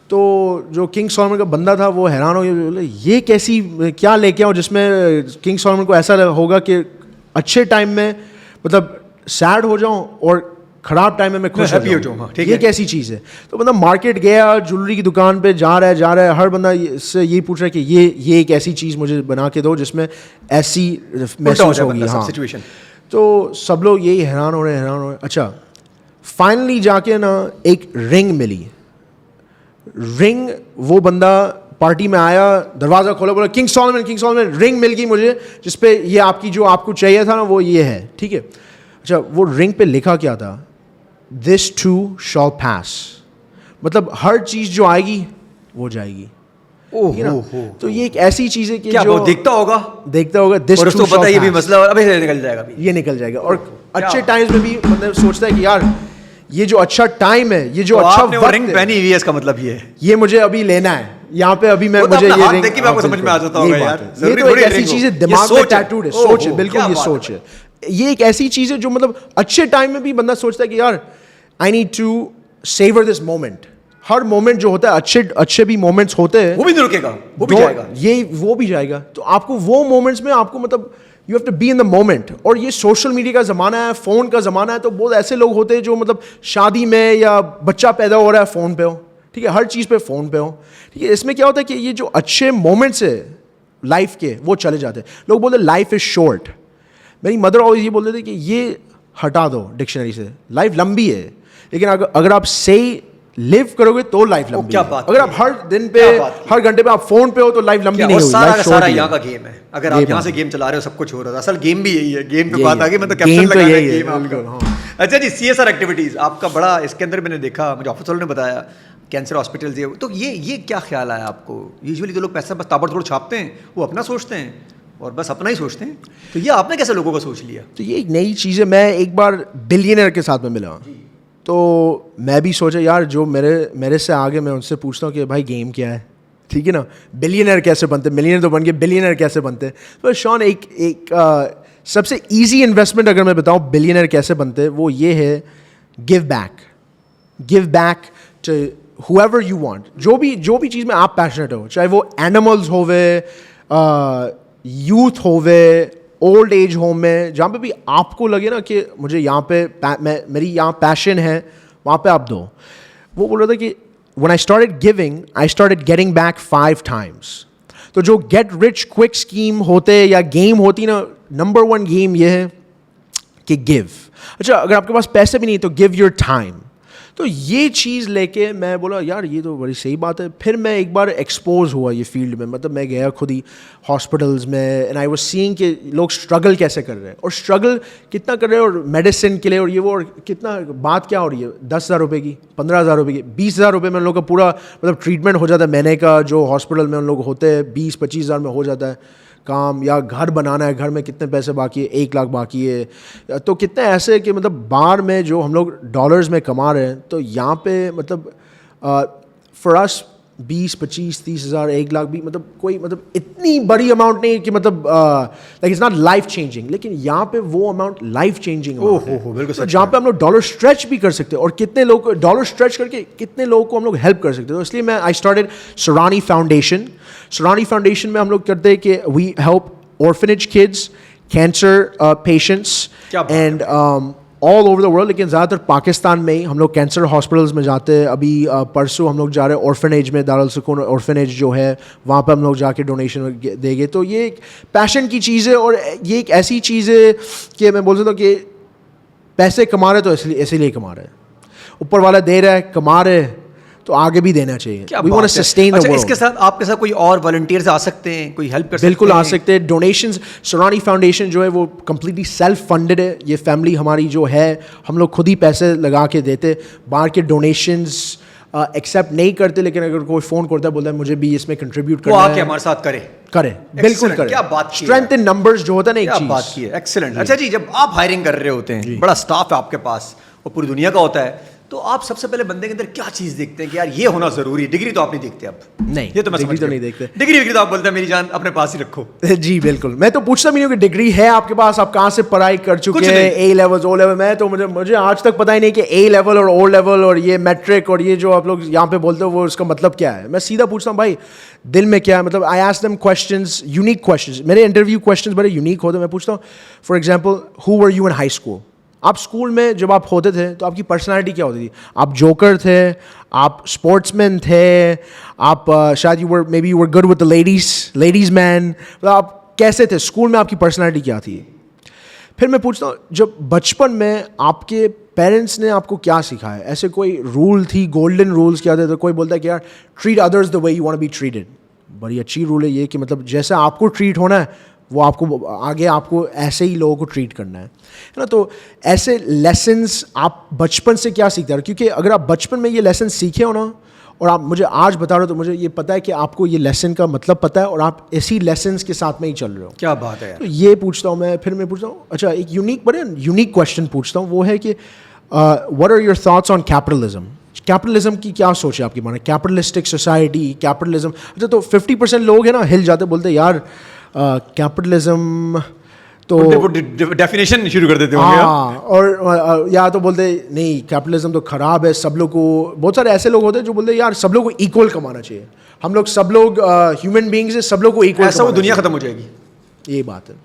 تو جو کنگ سولومن کا بندہ تھا وہ حیران ہو گیا, بولے یہ کیسی کیا لے کے آؤں جس میں کنگ سولومن کو ایسا ہوگا کہ اچھے ٹائم میں مطلب سیڈ ہو جاؤں اور خراب ٹائم میں خوش ہو جاؤں, یہ کیسی چیز ہے. تو بندہ مارکیٹ گیا, جولری کی دکان پہ جا رہا ہے, ہر بندہ اس سے یہی پوچھ رہا ہے کہ یہ ایک ایسی چیز مجھے بنا کے دو جس میں ایسی محسوس ہوگی. ہاں تو سب لوگ یہی حیران ہو رہے ہیں. اچھا فائنلی جا کے نا ایک رنگ ملی. رنگ وہ بندہ پارٹی میں آیا, دروازہ کھولا, بولا کنگ سولومن رنگ مل گئی مجھے جس پہ یہ آپ کی جو آپ کو چاہیے تھا نا وہ یہ ہے, ٹھیک ہے. اچھا وہ رنگ پہ لکھا کیا تھا, دس ٹو شال پاس, مطلب ہر چیز جو آئے گی وہ جائے گی. تو یہ ایک ایسی چیز ہے کہ جو
دیکھتا ہوگا
دس ٹو
پتہ یہ بھی مسئلہ اور ابھی نکل جائے گا,
یہ نکل جائے گا. اور اچھے ٹائمز میں بھی بندہ سوچتا ہے کہ یار یہ جو اچھا ٹائم ہے, یہ جو اچھا وقت
رنگ پہنی ہوئی ہے, اس کا مطلب یہ ہے
یہ مجھے ابھی لینا ہے یہاں پہ, ابھی میں مجھے یہ رنگ
دیکھ کے آپ کو سمجھ میں آ جاتا ہوگا یار.
یہ تو ایک ایسی چیز ہے دماغ میں ٹیٹوڈ ہے, سوچ ہے, بالکل یہ سوچ ہے. یہ ایک ایسی چیز ہے جو مطلب اچھے ٹائم میں بھی بندہ سوچتا ہے کہ یار I need to savour this moment. ہر مومنٹ جو ہوتا ہے اچھے بھی مومنٹس ہوتے ہیں,
وہ بھی نہیں رکے گا, وہ بھی جائے گا,
وہ بھی جائے گا. تو آپ کو وہ مومنٹس میں آپ کو مطلب you have to be in the moment. اور یہ سوشل میڈیا کا زمانہ ہے, فون کا زمانہ ہے, تو بہت ایسے لوگ ہوتے ہیں جو مطلب شادی میں یا بچہ پیدا ہو رہا ہے فون پہ ہو, ٹھیک ہے, ہر چیز پہ فون پہ ہو, ٹھیک ہے. اس میں کیا ہوتا ہے کہ یہ جو اچھے مومنٹس ہیں لائف کے وہ چلے جاتے ہیں. لوگ بولتے ہیں لائف از شارٹ. میری مدر آلویز یہ بولتے تھے کہ یہ ہٹا دو ڈکشنری سے, لائف لمبی ہے, لیکن اگر آپ صحیح لیو کرو گے تو لائف لمبی ہے. اگر آپ ہر دن پہ ہر گھنٹے پہ آپ فون پہ ہو تو لائف لمبی نہیں ہوگی.
سارا یہاں کا گیم ہے, اگر آپ یہاں سے گیم چلا رہے ہو سب کچھ ہو رہا ہے, اصل گیم بھی یہی ہے. گیم پہ بات آ گئی, مطلب کیپٹن لگا ہے گیم آپ کا. اچھا جی, CSR ایکٹیویٹیز آپ کا بڑا, اس کے اندر میں نے دیکھا, مجھے آفس والوں نے بتایا کینسر ہاسپٹلز, تو یہ کیا خیال آیا آپ کو؟ یوزولی تو لوگ پیسہ بس تابڑ توڑ چھاپتے ہیں, وہ اپنا سوچتے ہیں اور بس اپنا ہی سوچتے ہیں, تو یہ آپ نے کیسے لوگوں کا سوچ لیا؟
تو یہ ایک نئی چیز ہے. میں ایک بار بلینئر کے ساتھ میں ملا, تو میں بھی سوچا یار جو میرے سے آگے, میں ان سے پوچھتا ہوں کہ بھائی گیم کیا ہے, ٹھیک ہے نا, بلینئر کیسے بنتے, ملینئر تو بن گئے, بلینئر کیسے بنتے. تو شان ایک سب سے ایزی انویسٹمنٹ اگر میں بتاؤں بلینئر کیسے بنتے, وہ یہ ہے give back to whoever you want. جو بھی چیز میں آپ پیشنیٹ ہو, چاہے وہ اینیملز ہوئے, یوتھ ہوئے, اولڈ ایج ہوم میں, جہاں پہ بھی آپ کو لگے نا کہ مجھے یہاں پہ میری یہاں پیشن ہے, وہاں پہ آپ دو. وہ بول رہا تھا کہ when I started giving, I started getting back 5 times. تو جو گیٹ رچ کوئک اسکیم ہوتے یا گیم ہوتی نا, نمبر 1 گیم یہ ہے کہ گیو. اچھا اگر آپ کے پاس پیسے بھی نہیں تو گیو یور ٹائم. تو یہ چیز لے کے میں بولا یار یہ تو بڑی صحیح بات ہے. پھر میں ایک بار ایکسپوز ہوا یہ فیلڈ میں, مطلب میں گیا خود ہی ہاسپٹلز میں, اینڈ آئی واز سینگ کہ لوگ اسٹرگل کیسے کر رہے ہیں, اور اسٹرگل کتنا کر رہے ہیں, اور میڈیسن کے لیے, اور یہ وہ, اور کتنا بات کیا ہو رہی ہے, 10,000 روپے کی, 15,000 روپے کی, 20,000 روپے میں ان لوگوں کا پورا مطلب ٹریٹمنٹ ہو جاتا ہے مہینے کا. جو ہاسپٹل میں ان لوگ ہوتے ہیں 20-25,000 میں ہو جاتا ہے کام. یا گھر بنانا ہے, گھر میں کتنے پیسے باقی ہے, 1 لاکھ باقی ہے. تو کتنے ایسے کہ مطلب باہر میں جو ہم لوگ ڈالرز میں کما رہے ہیں, تو یہاں پہ مطلب فار اس 20-25-30,000 1 لاکھ بھی مطلب کوئی مطلب اتنی بڑی اماؤنٹ نہیں کہ مطلب like it's not life changing, لیکن یہاں پہ وہ اماؤنٹ لائف چینجنگ ہے جہاں پہ ہم لوگ ڈالر اسٹریچ بھی کر سکتے ہیں, اور کتنے لوگ ڈالر اسٹریچ کر کے کتنے لوگوں کو ہم لوگ ہیلپ کر سکتے ہیں. تو اس لیے میں آئی اسٹارٹڈ سرانی فاؤنڈیشن میں ہم لوگ کرتے ہیں کہ we help orphanage kids, cancer patients and all over the world. لیکن زیادہ تر پاکستان میں ہی ہم لوگ کینسر ہاسپٹلز میں جاتے ہیں. ابھی پرسوں ہم لوگ جا رہے ہیں orphanage میں, دارالسکون orphanage جو ہے وہاں پہ ہم لوگ جا کے ڈونیشن دیں گے. تو یہ ایک پیشن کی چیز ہے, اور یہ ایک ایسی چیز ہے کہ میں بول سکتا ہوں کہ پیسے کما رہے تو اسی لیے کما رہے ہیں, اوپر والا دے رہا ہے, کما رہے, तो आगे भी देना चाहिए.
क्या
We want to sustain the world.
इसके साथ आपके साथ कोई और वॉलंटियर्स आ सकते हैं, कोई हेल्प कर सकते हैं?
बिल्कुल आ सकते हैं. डोनेशंस, सोरानी फाउंडेशन जो है वो कम्प्लीटली सेल्फ फंडेड है. ये फैमिली हमारी जो है हम लोग खुद ही पैसे लगा के देते. बाहर के डोनेशंस एक्सेप्ट नहीं करते, लेकिन अगर कोई फ़ोन करता है बोलता है मुझे भी इसमें कंट्रीब्यूट करना है,
वो आके हमारे साथ करे,
बिल्कुल करे.
क्या बात की है.
स्ट्रेंथ इन नंबर्स जो होता है ना, एक
क्या
चीज.
बात की है. एक्सीलेंट. अच्छा जी, जब आप हायरिंग कर रहे होते हैं, बड़ा स्टाफ है आपके पास और पूरी दुनिया का होता है, तो आप सबसे पहले बंदे के अंदर क्या चीज देखते हैं कि यार ये होना जरूरी है? डिग्री तो आप नहीं देखते अब.
नहीं,
ये तो मैं
डिग्री
समझ
तो
गया.
नहीं देखते.
डिग्री तो आप बोलते हैं मेरी जान अपने पास ही रखो.
जी बिल्कुल. मैं तो पूछता भी नहीं हूँ कि डिग्री है आपके पास, आप कहाँ से पढ़ाई कर चुके हैं, ए लेवल ओ लेवल. मैं तो मुझे आज तक पता ही नहीं कि ए लेवल और ओ लेवल और ये मैट्रिक और ये जो आप लोग यहाँ पे बोलते हो वो उसका मतलब क्या है. मैं सीधा पूछता हूँ भाई दिल में क्या है. मतलब I ask them questions, unique questions. मेरे इंटरव्यू क्वेश्चंस बड़े यूनिक होते हैं. मैं पूछता हूँ for example, who were you in high school? आप स्कूल में जब आप होते थे तो आपकी पर्सनालिटी क्या होती थी? आप जोकर थे, आप स्पोर्ट्समैन थे, आप शायद you were good with the ladies man. मतलब आप कैसे थे स्कूल में? आपकी पर्सनालिटी क्या थी? फिर मैं पूछता हूँ जब बचपन में आपके पेरेंट्स ने आपको क्या सिखाया? ऐसे कोई रूल थी, गोल्डन रूल्स क्या थे? तो कोई बोलता है कि यार treat others the way you want to be treated. बड़ी अच्छी रूल है ये कि मतलब जैसा आपको ट्रीट होना है वो आपको आगे आपको ऐसे ही लोगों को ट्रीट करना है ना. तो ऐसे लेसन्स आप बचपन से क्या सीखते हैं? क्योंकि अगर आप बचपन में ये लेसन सीखे हो ना और आप मुझे आज बता रहे हो तो मुझे ये पता है कि आपको ये लेसन का मतलब पता है और आप इसी लेसन्स के साथ में ही चल रहे हो.
क्या बात है.
तो ये पूछता हूँ मैं. फिर मैं पूछता हूँ अच्छा एक यूनिक क्वेश्चन पूछता हूँ. वो है कि what are your thoughts on capitalism? Capitalism की क्या सोच है आपकी? माने कैपिटलिस्टिक सोसाइटी, कैपिटलिज्म. अच्छा तो 50% लोग हैं ना हिल जाते, बोलते यार कैपिटलिज्म तो
डेफिनेशन शुरू कर देते होंगे.
हाँ, और या तो बोलते नहीं कैपिटलिज्म तो खराब है, सब लोग को. बहुत सारे ऐसे लोग होते हैं जो बोलते हैं यार सब लोग को इक्वल कमाना चाहिए, हम लोग सब लोग ह्यूमन बींग्स है, सब लोग को इक्वल.
ऐसा वो दुनिया खत्म हो जाएगी.
ये बात है.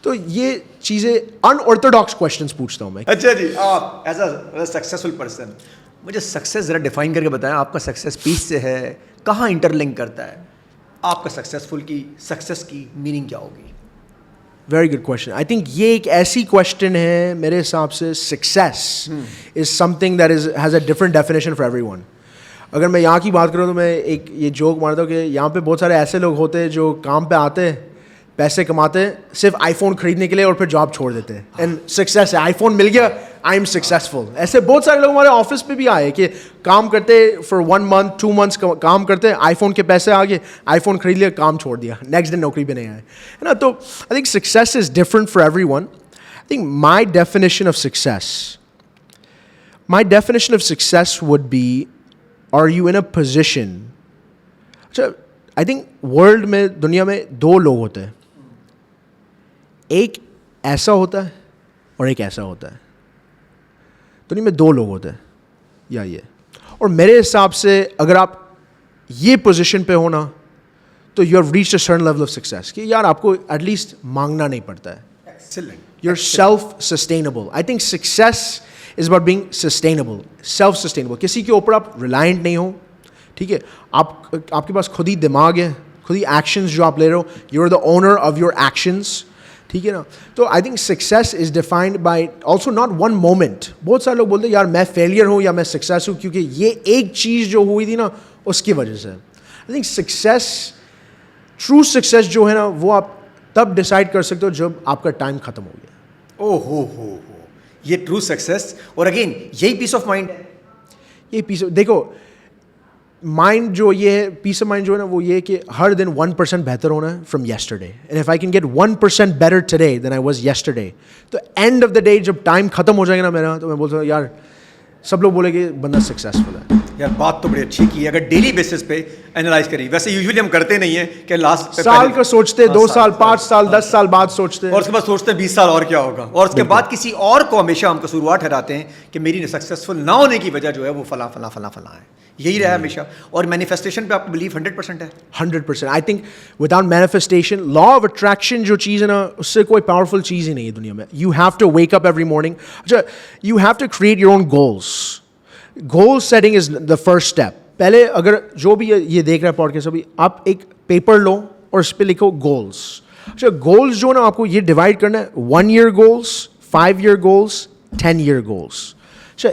तो ये चीज़ें अनऑर्थोडॉक्स क्वेश्चंस पूछता हूँ मैं.
अच्छा जी, आप एज अ सक्सेसफुल पर्सन मुझे सक्सेस ज़रा डिफाइन करके बताएं. आपका सक्सेस पीस से है, कहाँ इंटरलिंक करता है? आपका सक्सेस की मीनिंग क्या होगी?
Very good question. I think ये एक ऐसी क्वेश्चन है मेरे हिसाब से. Success is something that has a different definition for everyone. अगर मैं यहाँ की बात करूँ तो मैं एक ये जोक मारता हूँ कि यहाँ पे बहुत सारे ऐसे लोग होते हैं जो काम पे आते हैं, पैसे कमाते हैं सिर्फ आईफोन खरीदने के लिए और फिर जॉब छोड़ देते हैं. एंड सक्सेस है, आईफोन मिल गया, आई एम सक्सेसफुल. ऐसे बहुत सारे लोग हमारे ऑफिस पे भी आए कि काम करते फॉर 1 month 2 months काम करते, आईफोन के पैसे आ गए, आईफोन खरीद लिया, काम छोड़ दिया, नेक्स्ट दिन नौकरी पे नहीं आए, है ना. तो I think success is different for everyone. I think my definition of success would be, are you in a position. अच्छा आई थिंक वर्ल्ड में, दुनिया में 2 लोग होते हैं. एक ऐसा होता है और एक ऐसा होता है. दुनिया में 2 लोग होते हैं या ये. और मेरे हिसाब से अगर आप ये पोजीशन पे हो ना तो you have reached a certain level of success कि यार आपको एटलीस्ट मांगना नहीं पड़ता है.
Excellent.
You are self sustainable. I think success is about being sustainable, self sustainable. किसी के ऊपर आप रिलायंट नहीं हो. ठीक है, आपके पास खुद ही दिमाग है, खुद ही एक्शंस जो आप ले रहे हो, you are the owner of your actions. ठीक है ना. तो I think success is defined by also not one moment. बहुत सारे लोग बोलते हैं यार मैं फेलियर हूँ या मैं सक्सेस हूँ क्योंकि ये एक चीज़ जो हुई थी ना उसकी वजह से. आई थिंक सक्सेस, ट्रू सक्सेस जो है ना वो आप तब डिसाइड कर सकते हो जब आपका टाइम खत्म हो गया.
ओ हो, ये ट्रू सक्सेस. और अगेन यही पीस ऑफ माइंड है.
ये पीस देखो माइंड जो ये है, पीस ऑफ माइंड जो है ना वो ये कि हर दिन 1% बेहतर होना है from yesterday. And if I can get 1% better today than I was yesterday, तो एंड ऑफ द डे जब टाइम खत्म हो जाएगा ना मेरा, तो मैं बोलता हूँ यार सब लोग बोलेंगे बंदा सक्सेसफुल है.
यार बात तो बड़ी अच्छी की है. अगर डेली बेसिस पे एनालाइज करें, वैसे यूजुअली हम करते नहीं है कि लास्ट
साल का सोचते, 2 साल 5 साल 10 साल बाद सोचते हैं,
और उसके बाद सोचते हैं 20 साल और क्या होगा, और उसके बाद किसी और को हमेशा हम कसूरवार ठहराते हैं कि मेरी सक्सेसफुल ना होने की वजह जो है वो फला फला फला फला है. यही रहा हमेशा. और मैनिफेस्टेशन पे आपको बिलीव 100% है?
100%. I think without manifestation, law of attraction जो चीज़ है ना उससे कोई पावरफुल चीज़ ही नहीं है दुनिया में. You have to wake up every morning. अच्छा, you have to create your own goals. Goal setting is the first step. पहले अगर जो भी ये देख रहा है पॉडकास्ट अभी, आप एक पेपर लो और उस पर लिखो गोल्स. अच्छा, गोल्स जो ना आपको ये डिवाइड करना है 1 year goals, 5 year goals, 10 year goals. अच्छा,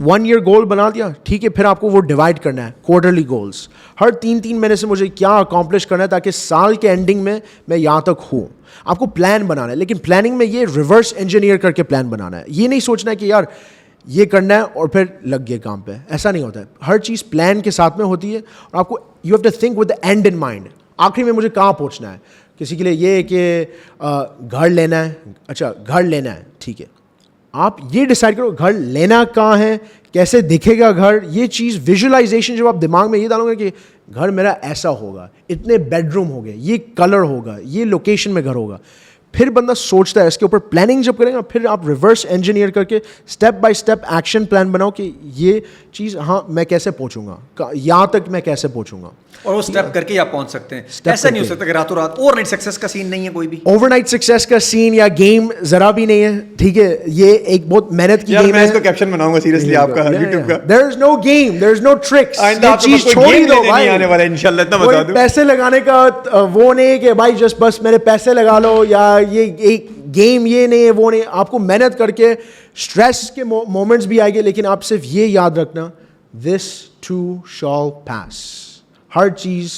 1 year गोल बना दिया, ठीक है, फिर आपको वो डिवाइड करना है क्वार्टरली गोल्स. हर 3-3 महीने से मुझे क्या अकॉम्प्लिश करना है ताकि साल के एंडिंग में मैं यहाँ तक हूँ. आपको प्लान बनाना है, लेकिन प्लानिंग में ये रिवर्स इंजीनियर करके प्लान बनाना है. ये नहीं सोचना है कि यार ये करना है और फिर लग गए काम पे. ऐसा नहीं होता है. हर चीज़ प्लान के साथ में होती है और आपको you have to think with the end in mind. आखिरी में मुझे कहाँ पहुँचना है. किसी के लिए ये है कि घर लेना है, अच्छा घर लेना है, ठीक है, आप ये डिसाइड करो घर लेना कहाँ है, कैसे दिखेगा घर. ये चीज़ विजुअलाइजेशन जब आप दिमाग में ये डालोगे कि घर मेरा ऐसा होगा, इतने बेडरूम होंगे, ये कलर होगा, ये लोकेशन में घर होगा, फिर बंदा सोचता है इसके ऊपर प्लानिंग जब करेगा, फिर आप रिवर्स इंजीनियर करके step by step action plan बनाओ कि ये चीज़ हाँ मैं कैसे पहुंचूंगा, यहाँ तक मैं कैसे पहुंचूंगा.
और वो स्टेप करके ही आप पहुंच सकते हैं. ऐसा नहीं हो सकता कि रातों रात ओवरनाइट सक्सेस का सीन नहीं है कोई भी.
ओवरनाइट सक्सेस का सीन या गेम जरा भी नहीं है, ठीक है. ये एक बहुत मेहनत की गेम है.
मैं इसको कैप्शन बनाऊंगा सीरियसली आपका YouTube का.
There is no game, there is no tricks. ये चीज छोड़ ही दो भाई,
आने वाला है इंशाल्लाह, इतना बता दूं.
पैसे लगाने का वो नहीं है कि भाई जस्ट बस मेरे पैसे लगा लो, या ये एक गेम ये नहीं है वो नहीं. आपको मेहनत करके स्ट्रेस के मोमेंट्स भी आएंगे, लेकिन आप सिर्फ ये याद रखना दिस टू शॉल पास. हर चीज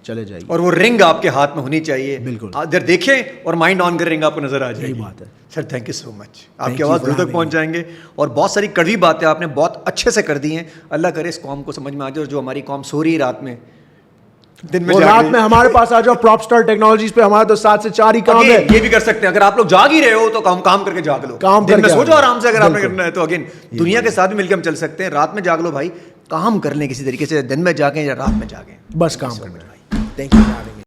चले जाएगी.
और वो रिंग आपके हाथ में होनी चाहिए.
बिल्कुल.
इधर देखें और माइंड ऑन कर रिंग आपको नजर आ जाएगी.
यही बात है.
Sir thank you so much. आपकी आवाज़ दूर तक पहुंच जाएंगे और बहुत सारी कड़वी बातें आपने बहुत अच्छे से कर दी हैं. अल्लाह करे इस कौम को समझ में आ जाए, और जो हमारी कौम सो रही है रात में, दिन में
रात में हमारे पास आ जाओ. प्रॉपस्टार टेक्नोलॉजीज पे हमारा तो 7 से 4 ही काम है.
ये भी कर सकते हैं. अगर आप लोग जाग ही रहे हो तो काम करके जाग लो.
काम
दिन में
करके
सो जाओ आराम से. अगर आपने करना है तो अगेन दुनिया के साथ भी मिलकर हम चल सकते हैं. रात में जाग लो भाई, काम कर लें किसी तरीके से. दिन में जागें या रात में जागें,
बस काम करना. Thank you.